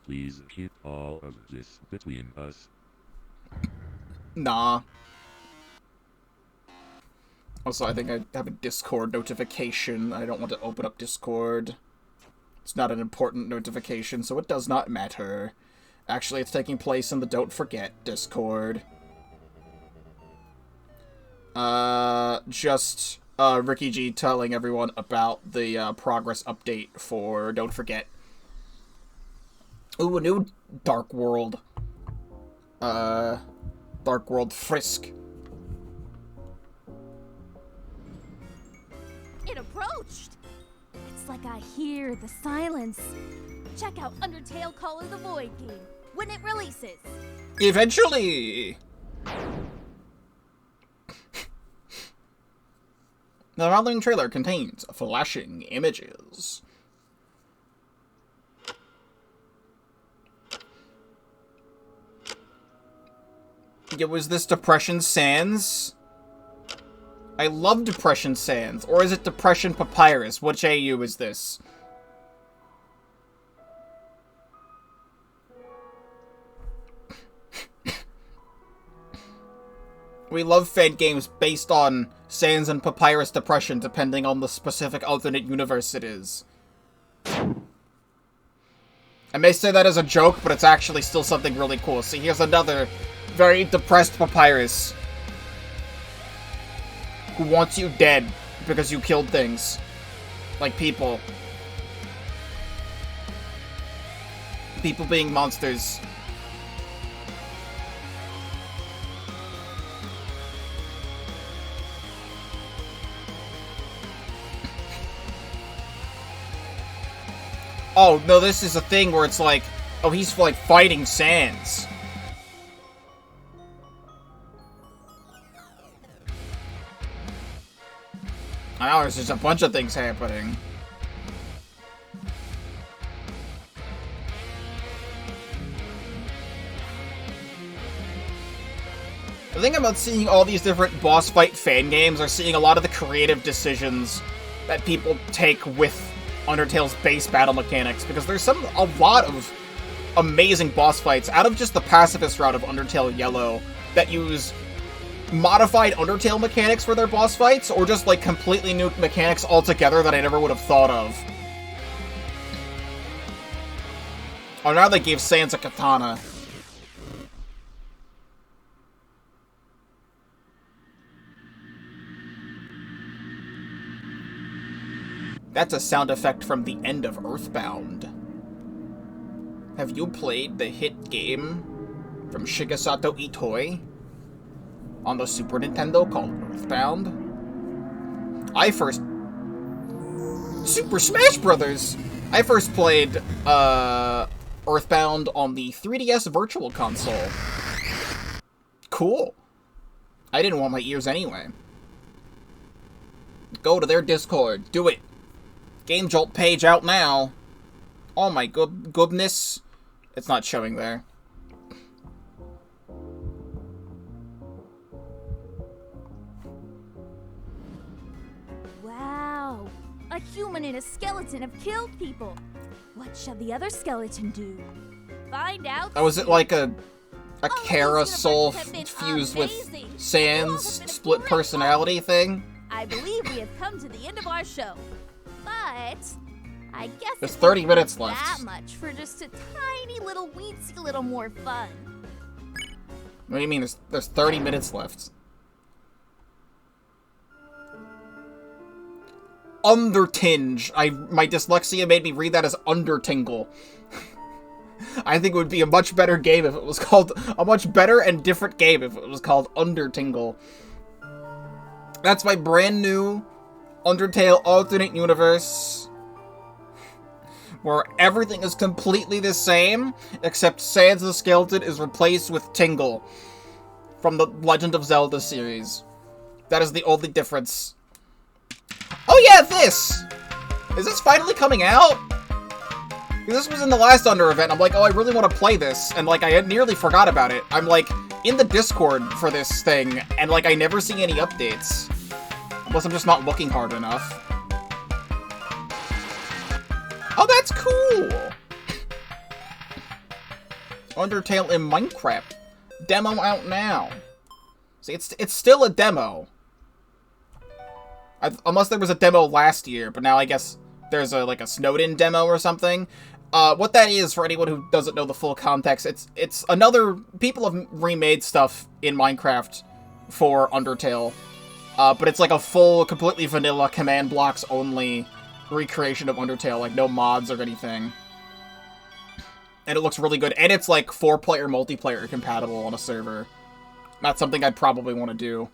Please keep all of this between us. Nah. Also, I think I have a Discord notification. I don't want to open up Discord. It's not an important notification, so it does not matter. Actually, it's taking place in the Don't Forget Discord. Just Ricky G telling everyone about the progress update for Don't Forget. Ooh, a new Dark World. Dark World Frisk. It approached! It's like I hear the silence. Check out Undertale Call of the Void game when it releases. Eventually! The following trailer contains flashing images. Was this Depression Sans? I love Depression Sans. Or is it Depression Papyrus? Which AU is this? We love fan games based on Sans and Papyrus Depression, depending on the specific alternate universe it is. I may say that as a joke, but it's actually still something really cool. See, here's another very depressed Papyrus who wants you dead because you killed things. Like people. People being monsters. Oh, no, this is a thing where it's like, oh, he's like fighting Sans. I know, there's just a bunch of things happening. The thing about seeing all these different boss fight fan games are seeing a lot of the creative decisions that people take with Undertale's base battle mechanics, because there's a lot of amazing boss fights out of just the pacifist route of Undertale Yellow that use modified Undertale mechanics for their boss fights, or just like completely new mechanics altogether that I never would have thought of. Oh, now they gave Sans a katana. That's a sound effect from the end of Earthbound. Have you played the hit game from Shigesato Itoi on the Super Nintendo called Earthbound? Super Smash Brothers! I first played Earthbound on the 3DS Virtual Console. Cool. I didn't want my ears anyway. Go to their Discord. Do it. Game Jolt page out now. Oh my goodness. It's not showing there. human and a skeleton have killed people. What shall the other skeleton do? Find out. Oh, is it like a Kara soul fused with Sans split personality thing? I believe we have come to the end of our show. But I guess there's it 30 won't minutes be left. that much for just a tiny little weensy little more fun. What do you mean there's 30 minutes left? Undertinge. My dyslexia made me read that as Undertingle. I think it would be a much better game if it was called a much better and different game if it was called Undertingle. That's my brand new Undertale alternate universe where everything is completely the same except Sans the Skeleton is replaced with Tingle from the Legend of Zelda series. That is the only difference. Oh yeah, this! Is this finally coming out? This was in the last UnderEvent. I'm like, oh, I really want to play this. And, like, I nearly forgot about it. I'm, like, in the Discord for this thing. And, like, I never see any updates. Unless I'm just not looking hard enough. Oh, that's cool! Undertale in Minecraft. Demo out now. See, it's still a demo. Unless there was a demo last year, but now I guess there's like a Snowden demo or something. What that is, for anyone who doesn't know the full context, it's another... People have remade stuff in Minecraft for Undertale, but it's like a full, completely vanilla, command blocks only recreation of Undertale, like no mods or anything. And it looks really good, and it's like 4-player multiplayer compatible on a server. Not something I'd probably want to do.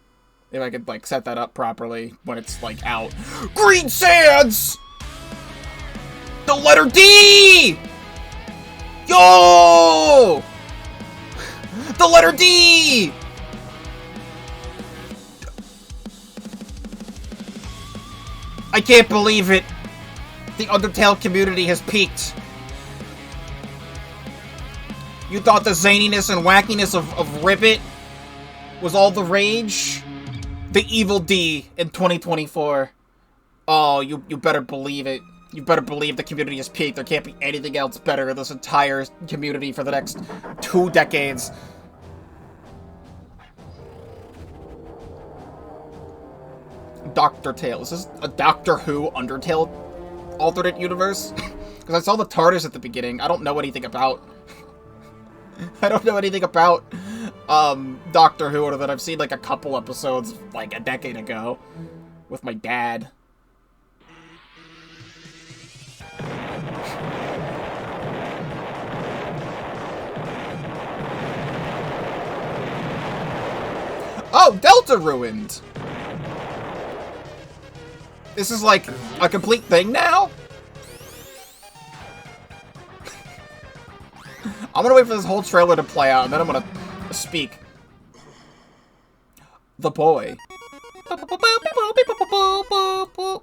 If I could, like, set that up properly when it's, like, out. Green Sands! The letter D! Yo! The letter D! I can't believe it. The Undertale community has peaked. You thought the zaniness and wackiness of Ribbit was all the rage? The evil D in 2024. Oh, you better believe it. You better believe the community is peaked. There can't be anything else better in this entire community for the next 2 decades. Dr. Tale. Is this a Doctor Who Undertale alternate universe? Because I saw the TARDIS at the beginning. I don't know anything about... I don't know anything about Doctor Who, other than I've seen like a couple episodes like a decade ago with my dad. Oh, Deltarune! This is like a complete thing now? I'm gonna wait for this whole trailer to play out, and then I'm gonna speak. The boy.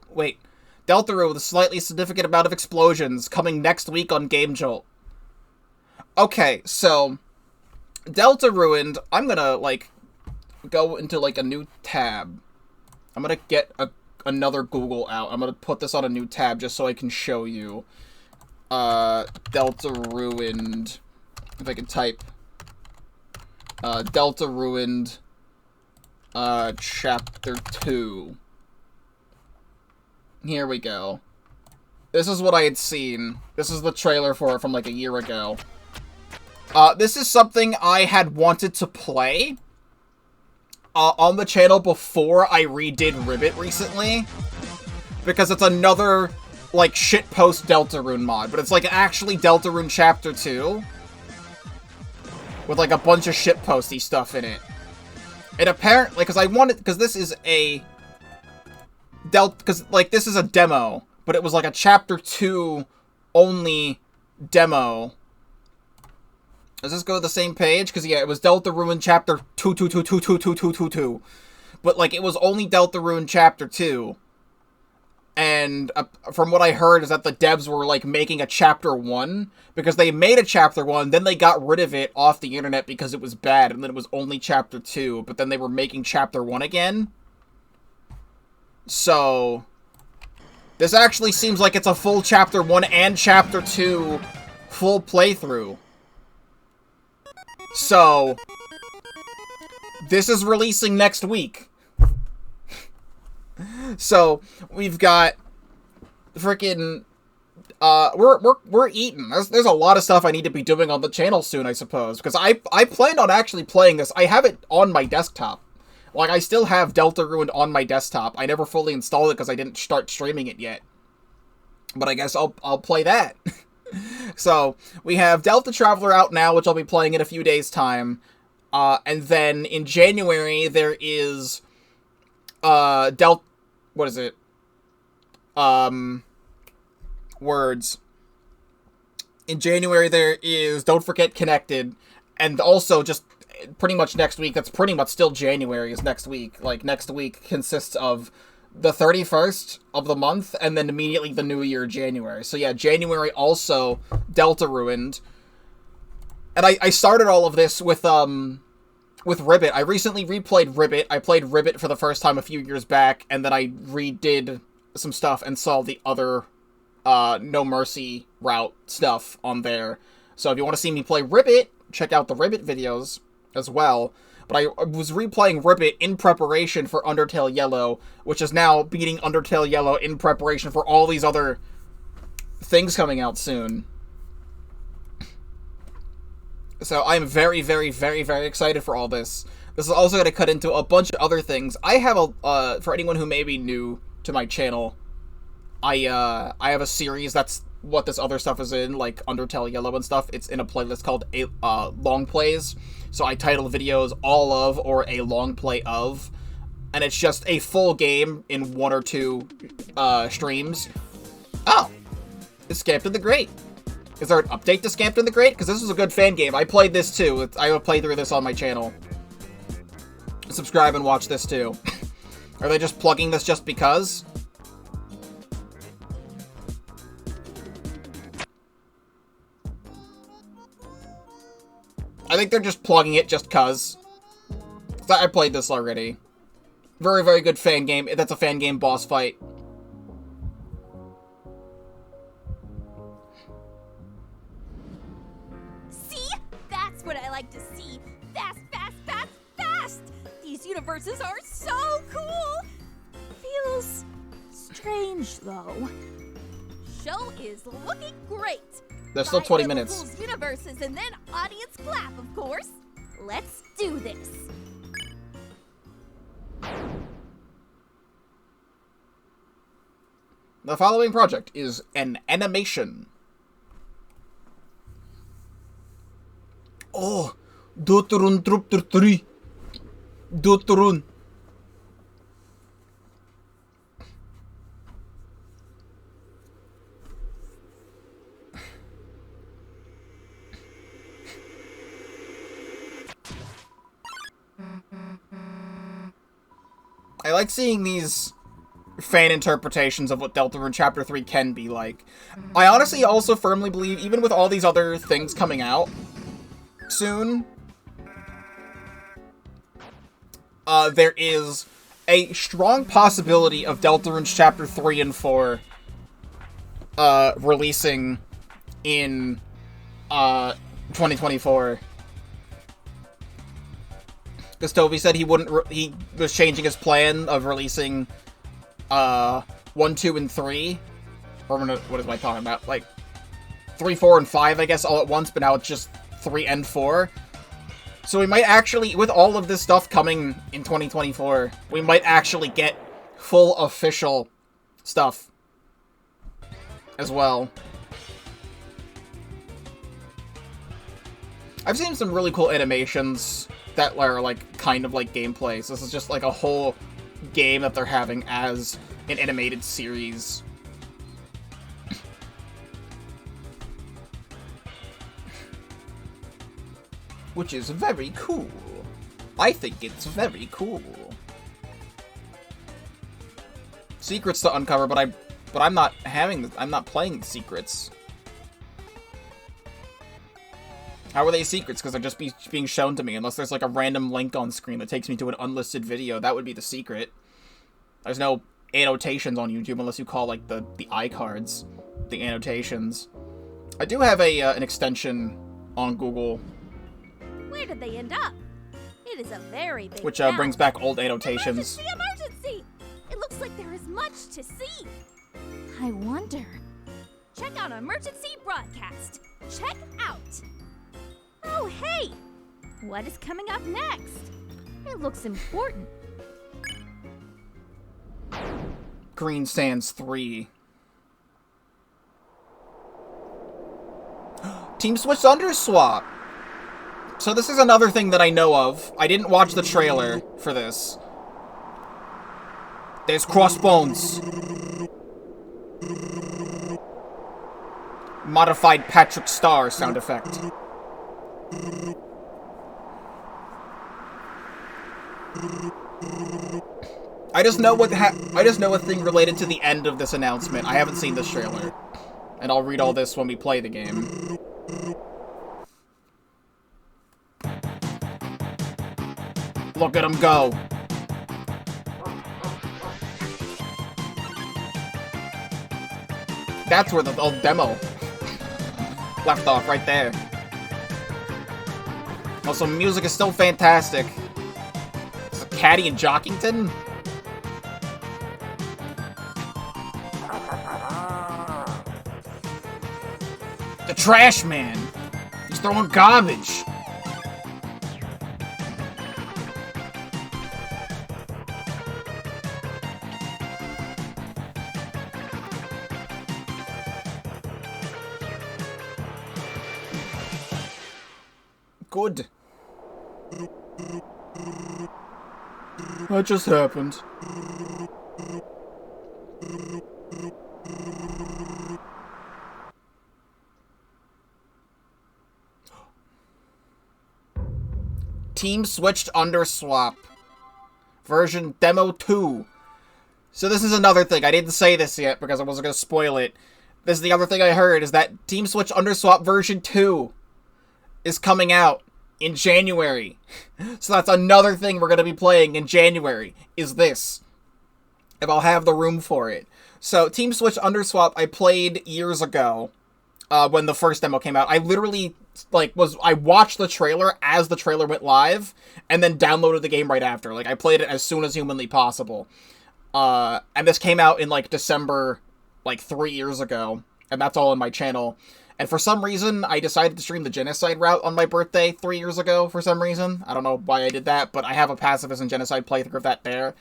Wait. Deltarune with a slightly significant amount of explosions coming next week on Game Jolt. Okay, so Deltarune, I'm gonna, like, go into, like, a new tab. I'm gonna get another Google out. I'm gonna put this on a new tab just so I can show you. Deltarune... If I can type Deltarune Chapter 2. Here we go. This is what I had seen. This is the trailer for it from like a year ago. This is something I had wanted to play on the channel before I redid Ribbit recently. Because it's another, like, shitpost Deltarune mod. But it's, like, actually Deltarune Chapter 2. With, like, a bunch of shitposty stuff in it. And apparently, because this is a... this is a demo. But it was, like, a Chapter 2 only demo. Does this go to the same page? Because, yeah, it was Deltarune Chapter 2. But, like, it was only Deltarune Chapter 2. And from what I heard is that the devs were, like, making a Chapter 1. Because they made a Chapter 1, then they got rid of it off the internet because it was bad. And then it was only Chapter 2. But then they were making Chapter 1 again. So... This actually seems like it's a full Chapter 1 and Chapter 2 full playthrough. So, this is releasing next week. So, we've got freaking we're eating. There's a lot of stuff I need to be doing on the channel soon, I suppose, because I planned on actually playing this. I have it on my desktop. Like, I still have Deltarune on my desktop. I never fully installed it because I didn't start streaming it yet. But I guess I'll play that. So, we have Deltatraveler out now, which I'll be playing in a few days' time. And then in January, there is what is it? Words. In January, there is Don't Forget Connected, and also just pretty much next week, that's pretty much still January is next week. Like, next week consists of the 31st of the month, and then immediately the new year, January. So yeah, January also Deltarune. And I started all of this with Ribbit. I recently replayed Ribbit. I played Ribbit for the first time a few years back, and then I redid some stuff and saw the other No Mercy route stuff on there. So if you want to see me play Ribbit, check out the Ribbit videos as well. But I was replaying Ribbit in preparation for Undertale Yellow, which is now beating Undertale Yellow in preparation for all these other things coming out soon. So I'm very, very, very, very excited for all this. This is also going to cut into a bunch of other things. I have for anyone who may be new to my channel, I have a series that's what this other stuff is in, like Undertale Yellow and stuff. It's in a playlist called Long Plays. So I title videos all of or a long play of. And it's just a full game in 1 or 2 streams. Oh! It's Scampton the Great. Is there an update to Scampton the Great? Because this is a good fan game. I played this too. I have a playthrough of this on my channel. Subscribe and watch this too. Are they just plugging this just because? I think they're just plugging it just cuz. I played this already. Very, very good fan game. That's a fan game boss fight. See? That's what I like to see. Fast, fast, fast, fast! These universes are so cool! Feels strange, though. Show is looking great. There's still 20 minutes. Universes and then audience clap, of course. Let's do this. The following project is an animation. Oh, Deltarune Chapter 3. Deltarune. I like seeing these fan interpretations of what Deltarune Chapter 3 can be like. I honestly also firmly believe, even with all these other things coming out soon, there is a strong possibility of Deltarune Chapter 3 and 4 releasing in 2024. Because Toby said he he was changing his plan of releasing 1, 2, and 3. Or what am I talking about? Like 3, 4, and 5, I guess, all at once, but now it's just 3 and 4. So we might actually, with all of this stuff coming in 2024, we might actually get full official stuff as well. I've seen some really cool animations that are, like, kind of like gameplay. So this is just, like, a whole game that they're having as an animated series. Which is very cool. I think it's very cool. Secrets to uncover, but I'm not I'm not playing the secrets. How are they secrets? Because they're just being shown to me, unless there's like a random link on screen that takes me to an unlisted video. That would be the secret. There's no annotations on YouTube unless you call, like, the iCards the annotations. I do have an extension on Google. Where did they end up? It is a very big Which town. brings back old annotations. Emergency! Emergency! It looks like there is much to see. I wonder. Check out emergency broadcast. Check out. Oh, hey! What is coming up next? It looks important. Green Sands 3. Team Switch Underswap. So this is another thing that I know of. I didn't watch the trailer for this. There's Crossbones. Modified Patrick Star sound effect. I just know a thing related to the end of this announcement. I haven't seen this trailer. And I'll read all this when we play the game. Look at him go. That's where the old demo left off, right there. Also, music is still fantastic. Is it Caddy and Jockington? The trash man. He's throwing garbage. Good. What just happened? Team switched Underswap. Version Demo 2. So this is another thing. I didn't say this yet because I wasn't going to spoil it. This is the other thing I heard, is that Team Switch Underswap version 2 is coming out in January. So that's another thing we're going to be playing in January, is this. If I'll have the room for it. So, Team Switch Underswap I played years ago, when the first demo came out. I literally, I watched the trailer as the trailer went live, and then downloaded the game right after. I played it as soon as humanly possible. And this came out in, December, 3 years ago, and that's all on my channel. And for some reason, I decided to stream the Genocide route on my birthday 3 years ago, for some reason. I don't know why I did that, but I have a Pacifist and Genocide playthrough of that there.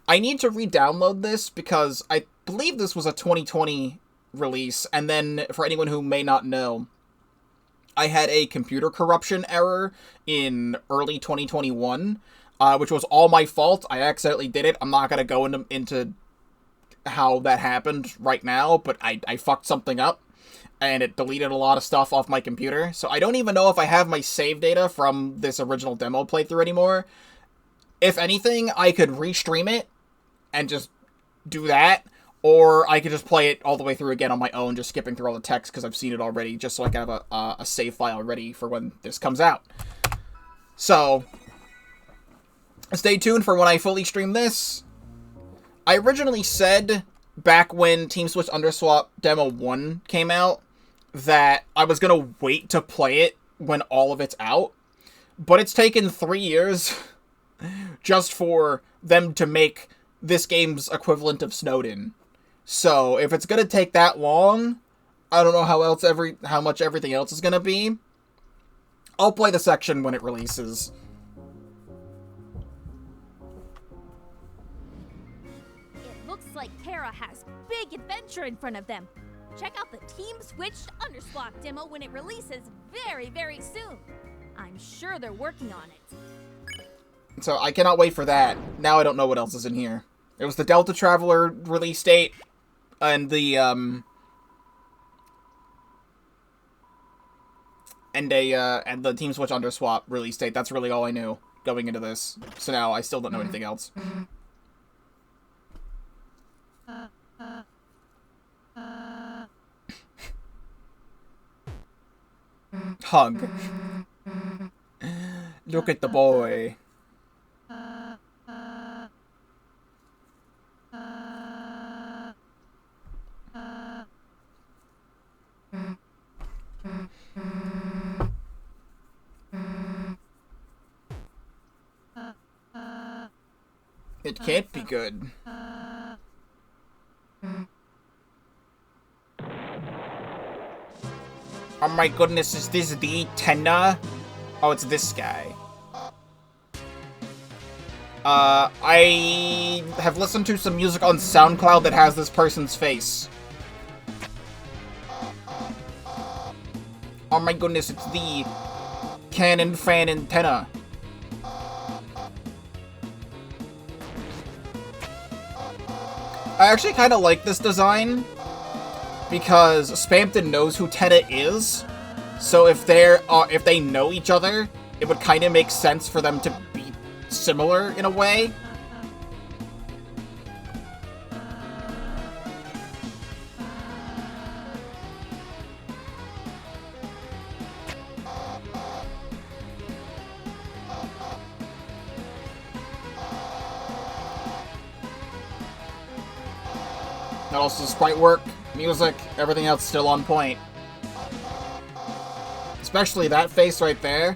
I need to re-download this, because I believe this was a 2020 release, and then, for anyone who may not know, I had a computer corruption error in early 2021, which was all my fault. I accidentally did it. I'm not going to go into how that happened right now, but I fucked something up. And it deleted a lot of stuff off my computer. So I don't even know if I have my save data from this original demo playthrough anymore. If anything, I could restream it and just do that. Or I could just play it all the way through again on my own, just skipping through all the text because I've seen it already, just so I can have a save file ready for when this comes out. So, stay tuned for when I fully stream this. I originally said, back when Team Switch Underswap Demo 1 came out, that I was gonna wait to play it when all of it's out, but it's taken 3 years just for them to make this game's equivalent of Snowden. So if it's gonna take that long, I don't know how much everything else is gonna be. I'll play the section when it releases. It looks like Terra has big adventure in front of them. Check out the Team Switched Underswap demo when it releases very, very soon. I'm sure they're working on it. So I cannot wait for that. Now I don't know what else is in here. It was the Deltatraveler release date, and the and the Team Switch Underswap release date. That's really all I knew going into this. So now I still don't know anything else. Hug. Look at the boy. It can't be good. Oh my goodness, is this the tenor? Oh, it's this guy. I have listened to some music on SoundCloud that has this person's face. Oh my goodness, it's the cannon fan antenna. I actually kind of like this design because Spampton knows who Tenna is, so if they know each other, it would kind of make sense for them to be similar in a way. And also sprite work, music, everything else still on point. Especially that face right there.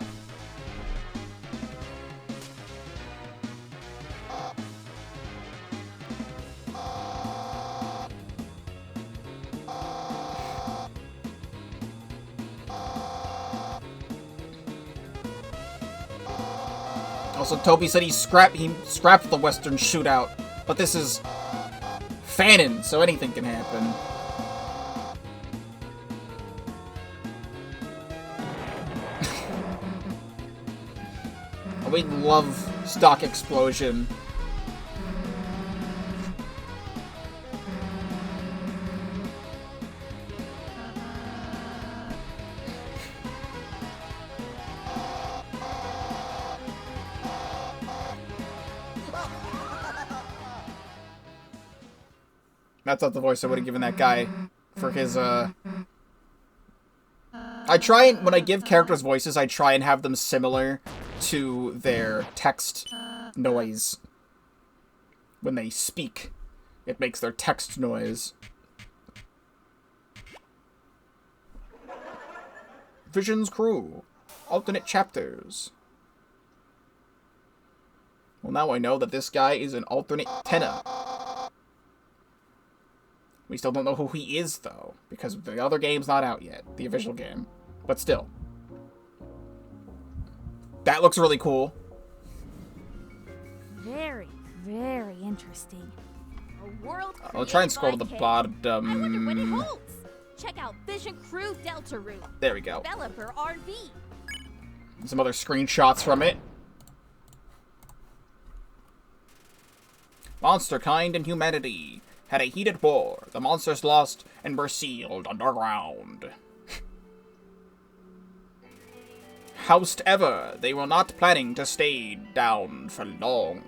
Also, Toby said he scrapped the Western Shootout, but this is Fanon, so anything can happen. We love stock explosion. That's not the voice I would have given that guy for his, I try and, when I give characters voices, I try and have them similar to their text noise. When they speak, it makes their text noise. Vision's crew. Alternate chapters. Well, now I know that this guy is an alternate Tenna. We still don't know who he is, though, because the other game's not out yet, the official game. But still. That looks really cool. Very, very interesting. A world I'll try and scroll to the bottom. I wonder what it holds. Check out Vision Crew Deltarune. There we go. Developer RV. Some other screenshots from it. Monster kind and humanity had a heated war. The monsters lost and were sealed underground. Housed ever, they were not planning to stay down for long.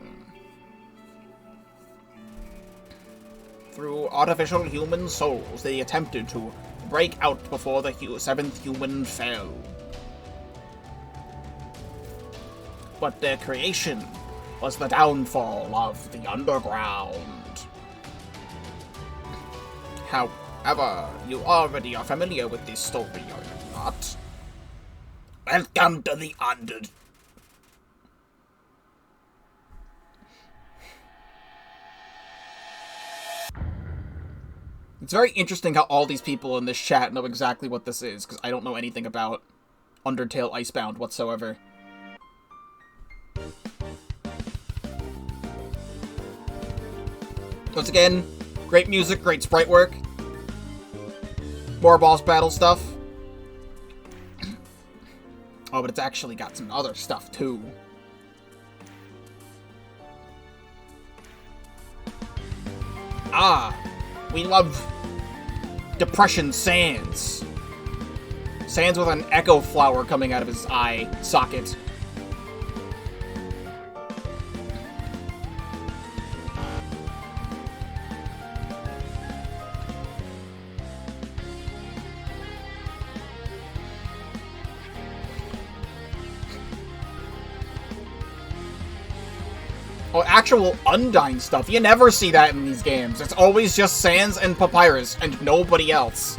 Through artificial human souls, they attempted to break out before the seventh human fell. But their creation was the downfall of the underground. However, you already are familiar with this story, are you not? Welcome to the It's very interesting how all these people in this chat know exactly what this is, because I don't know anything about Undertale Icebound whatsoever. Once again, great music, great sprite work. More boss battle stuff. Oh, but it's actually got some other stuff, too. Ah, we love Depression Sans. Sans with an echo flower coming out of his eye socket. Oh, actual Undyne stuff. You never see that in these games. It's always just Sans and Papyrus, and nobody else.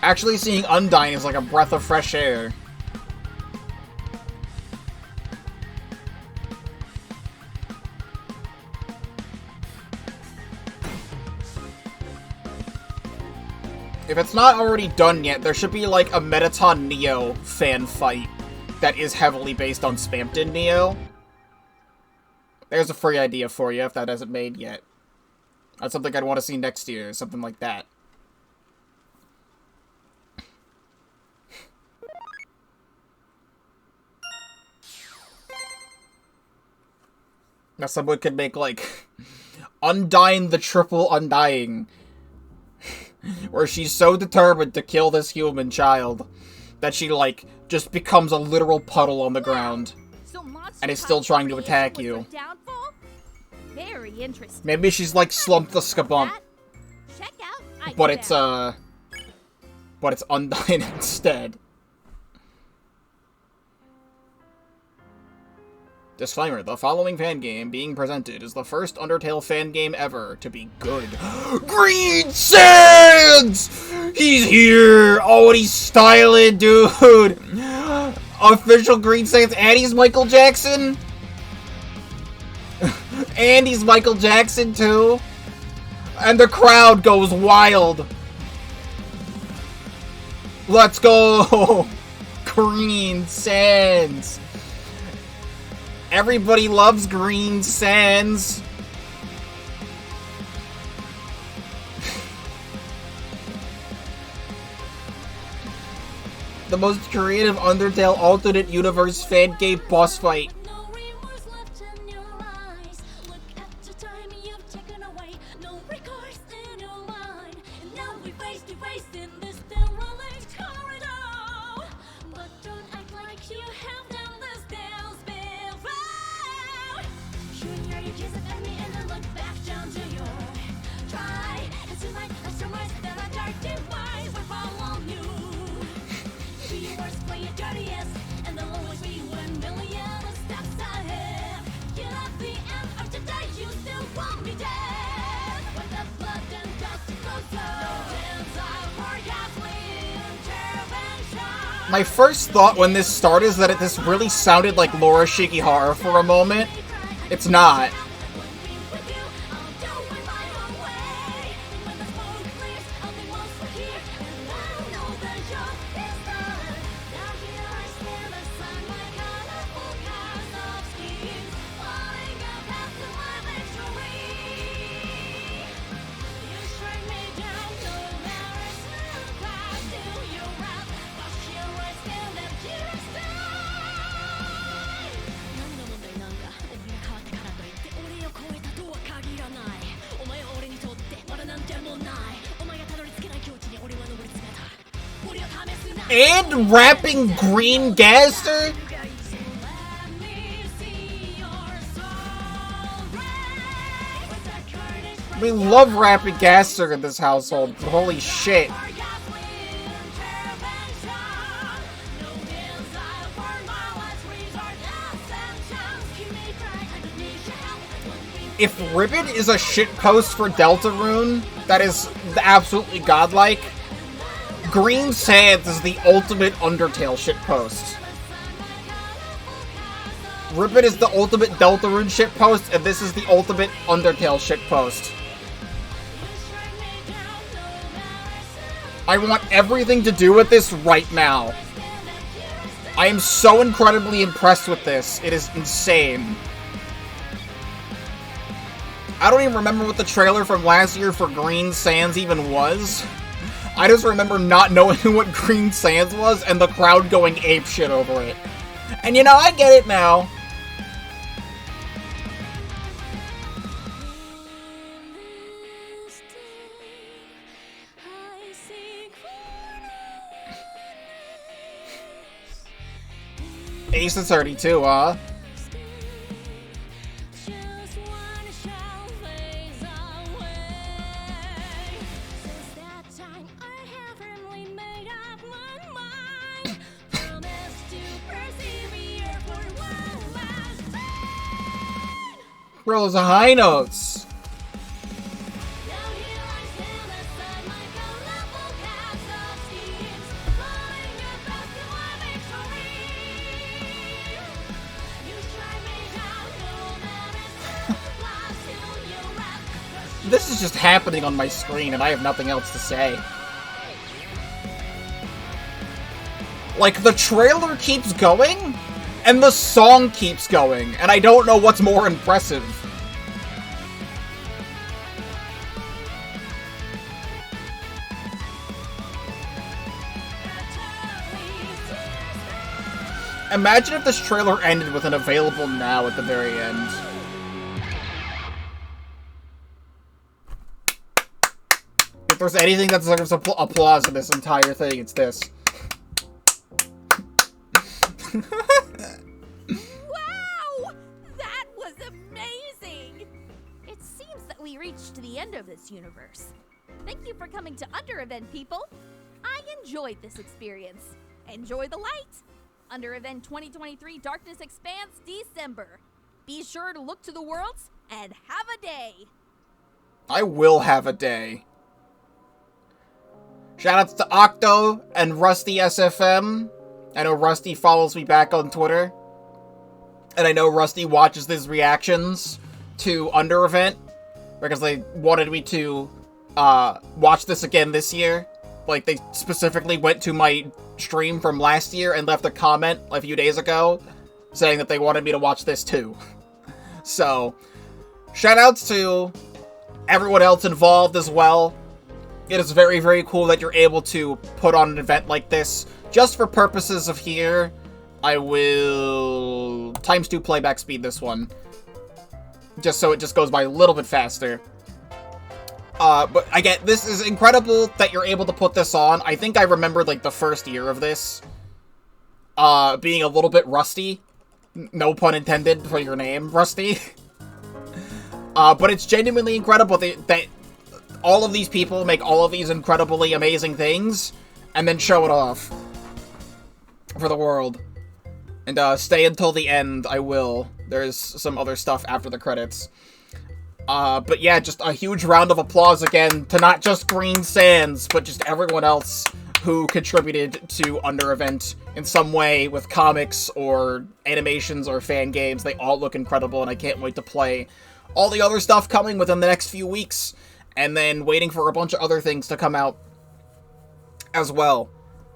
Actually seeing Undyne is like a breath of fresh air. If it's not already done yet, there should be like a Mettaton Neo fan fight that is heavily based on Spampton Neo. There's a free idea for you if that hasn't made yet. That's something I'd want to see next year, something like that. Now someone could make, like, Undying the Triple Undying. Where she's so determined to kill this human child that she, like, just becomes a literal puddle on the ground. And is still trying to attack you. Very interesting. Maybe she's like Slump the Skabump. But it's Undying instead. Disclaimer, the following fan game being presented is the first Undertale fan game ever to be good. Green Sands! He's here! Oh, and he's styling, dude! Official Green Sands, and he's Michael Jackson? And he's Michael Jackson, too? And the crowd goes wild. Let's go! Green Sands! Everybody loves Green Sands. The most creative Undertale alternate universe fan game boss fight. My first thought when this started is that this really sounded like Laura Shigihara for a moment. It's not. And rapping Green Gaster? We love rapping Gaster in this household. Holy shit. If Ribbon is a shitpost for Deltarune, that is absolutely godlike. Green Sands is the ultimate Undertale shitpost. Ribbon is the ultimate Deltarune shitpost, and this is the ultimate Undertale shitpost. I want everything to do with this right now. I am so incredibly impressed with this. It is insane. I don't even remember what the trailer from last year for Green Sands even was. I just remember not knowing what Green Sands was and the crowd going apeshit over it. And you know, I get it now. Ace of 32, huh? Bro, those are high notes. This is just happening on my screen and I have nothing else to say. Like, the trailer keeps going, and the song keeps going, and I don't know what's more impressive. Imagine if this trailer ended with an available now at the very end. If there's anything that deserves applause in this entire thing, it's this. Wow! That was amazing! It seems that we reached the end of this universe. Thank you for coming to UnderEvent, people. I enjoyed this experience. Enjoy the light! UnderEvent 2023 Darkness Expanse December. Be sure to look to the worlds and have a day. I will have a day. Shoutouts to Octo and Rusty SFM. I know Rusty follows me back on Twitter. And I know Rusty watches these reactions to UnderEvent because they wanted me to watch this again this year. Like, they specifically went to my stream from last year and left a comment a few days ago saying that they wanted me to watch this too. So, shoutouts to everyone else involved as well. It is very, very cool that you're able to put on an event like this. Just for purposes of here, I will ×2 playback speed this one. Just so it just goes by a little bit faster. But again, this is incredible that you're able to put this on. I think I remember, like, the first year of this being a little bit rusty. No pun intended for your name, Rusty. But it's genuinely incredible that all of these people make all of these incredibly amazing things and then show it off for the world. And stay until the end, I will. There's some other stuff after the credits. But yeah, just a huge round of applause again to not just Green Sands, but just everyone else who contributed to UnderEvent in some way with comics or animations or fan games. They all look incredible, and I can't wait to play all the other stuff coming within the next few weeks, and then waiting for a bunch of other things to come out as well.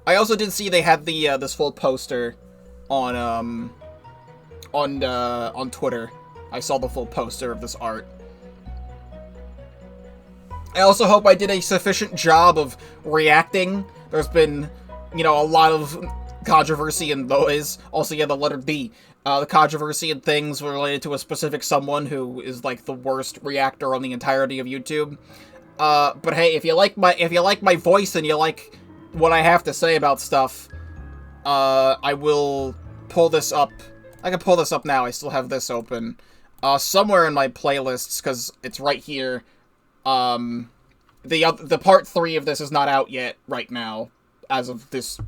I also did see they had the this full poster on Twitter. I saw the full poster of this art. I also hope I did a sufficient job of reacting. There's been, you know, a lot of controversy and noise. Also, yeah, the letter D. The controversy and things related to a specific someone who is, like, the worst reactor on the entirety of YouTube. But hey, if you like my voice and you like what I have to say about stuff, I will pull this up. I can pull this up now. I still have this open. Somewhere in my playlists, because it's right here. The part 3 of this is not out yet right now, as of this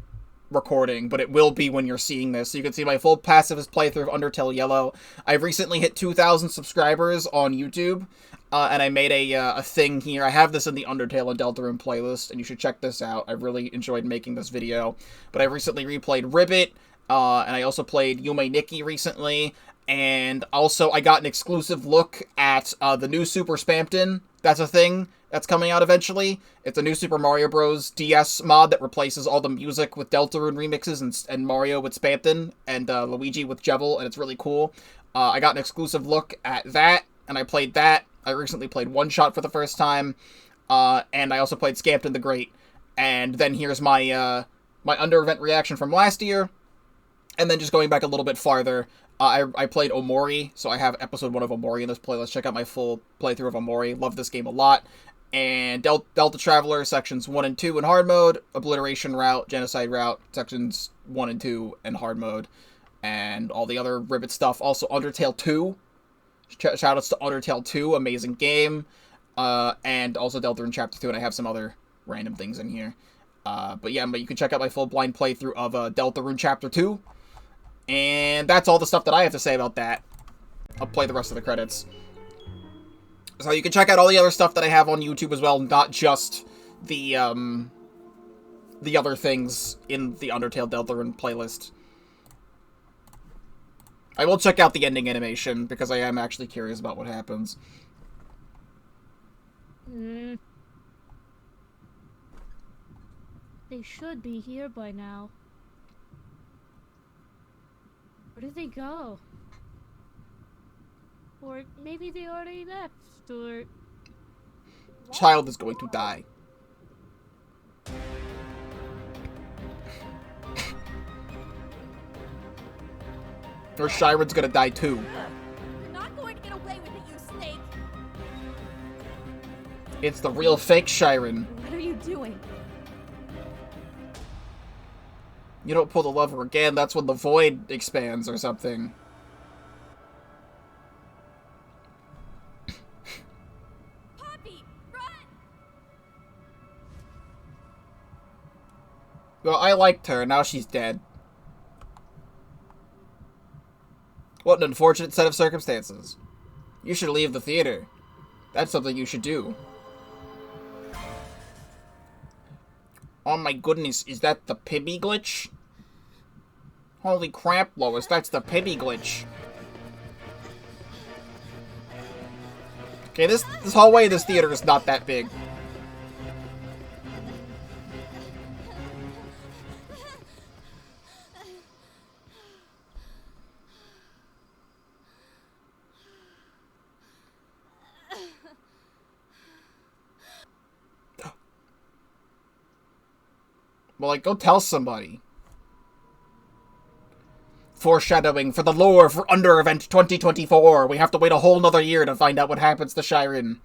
recording, but it will be when you're seeing this. So you can see my full pacifist playthrough of Undertale Yellow. I've recently hit 2,000 subscribers on YouTube, and I made a thing here. I have this in the Undertale and Deltarune playlist, and you should check this out. I really enjoyed making this video. But I recently replayed Ribbit, and I also played Yume Nikki recently, and also I got an exclusive look at the new Super Spampton. That's a thing that's coming out eventually. It's a new Super Mario Bros. DS mod that replaces all the music with Deltarune remixes and Mario with Spampton and Luigi with Jevil, and it's really cool. I got an exclusive look at that, and I played that. I recently played One Shot for the first time, and I also played Scampton the Great. And then here's my my UnderEvent reaction from last year, and then just going back a little bit farther. I played Omori, so I have episode 1 of Omori in this playlist. Check out my full playthrough of Omori. Love this game a lot. And Deltatraveler, sections 1 and 2 in hard mode. Obliteration Route, Genocide Route, sections 1 and 2 in hard mode. And all the other Ribbit stuff. Also, Undertale 2. Shoutouts to Undertale 2, amazing game. And also Deltarune Chapter 2, and I have some other random things in here. But yeah, you can check out my full blind playthrough of Deltarune Chapter 2. And that's all the stuff that I have to say about that. I'll play the rest of the credits. So you can check out all the other stuff that I have on YouTube as well, not just the other things in the Undertale Deltarune playlist. I will check out the ending animation, because I am actually curious about what happens. They should be here by now. did they go? Or maybe they already left, or... Child is going to die. Or Shyren's gonna die too. You're not going to get away with it, you snake! It's the real fake Shyren. What are you doing? You don't pull the lever again, that's when the void expands or something. Poppy, run! Well, I liked her, now she's dead. What an unfortunate set of circumstances. You should leave the theater. That's something you should do. Oh my goodness, is that the Pibby glitch? Holy crap, Lois, that's the Pibby glitch. Okay, this hallway in this theater is not that big. Well, like, go tell somebody. Foreshadowing for the lore for UnderEvent 2024. We have to wait a whole nother year to find out what happens to Shyren.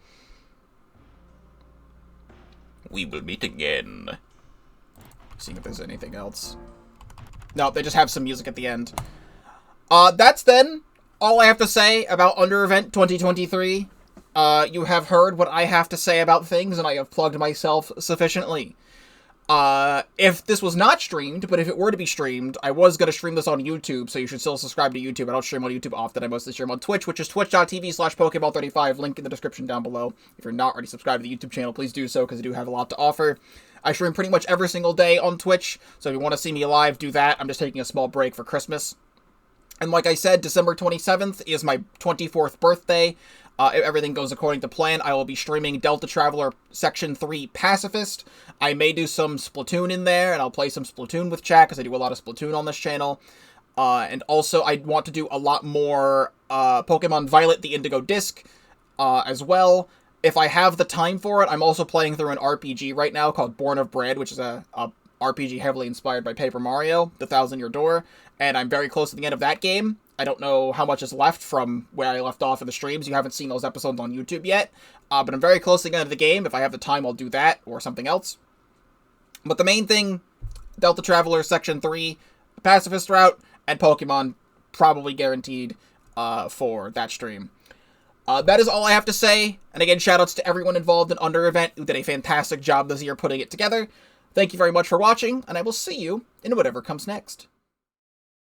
We will meet again. Seeing if there's anything else. No, they just have some music at the end. That's then all I have to say about UnderEvent 2023. You have heard what I have to say about things, and I have plugged myself sufficiently. If this was not streamed, but if it were to be streamed, I was going to stream this on YouTube, so you should still subscribe to YouTube. I don't stream on YouTube often. I mostly stream on Twitch, which is twitch.tv/Pokéball35, link in the description down below. If you're not already subscribed to the YouTube channel, please do so, because I do have a lot to offer. I stream pretty much every single day on Twitch, so if you want to see me live, do that. I'm just taking a small break for Christmas. And like I said, December 27th is my 24th birthday. If everything goes according to plan, I will be streaming Deltatraveler Section 3 Pacifist. I may do some Splatoon in there, and I'll play some Splatoon with chat, because I do a lot of Splatoon on this channel. And also, I want to do a lot more Pokemon Violet the Indigo Disc as well. If I have the time for it, I'm also playing through an RPG right now called Born of Bread, which is a RPG heavily inspired by Paper Mario, The Thousand Year Door, and I'm very close to the end of that game. I don't know how much is left from where I left off in the streams. You haven't seen those episodes on YouTube yet, but I'm very close to the end of the game. If I have the time, I'll do that, or something else. But the main thing, Deltatraveler Section 3, Pacifist Route, and Pokemon, probably guaranteed for that stream. That is all I have to say, and again, shoutouts to everyone involved in UnderEvent who did a fantastic job this year putting it together. Thank you very much for watching, and I will see you in whatever comes next.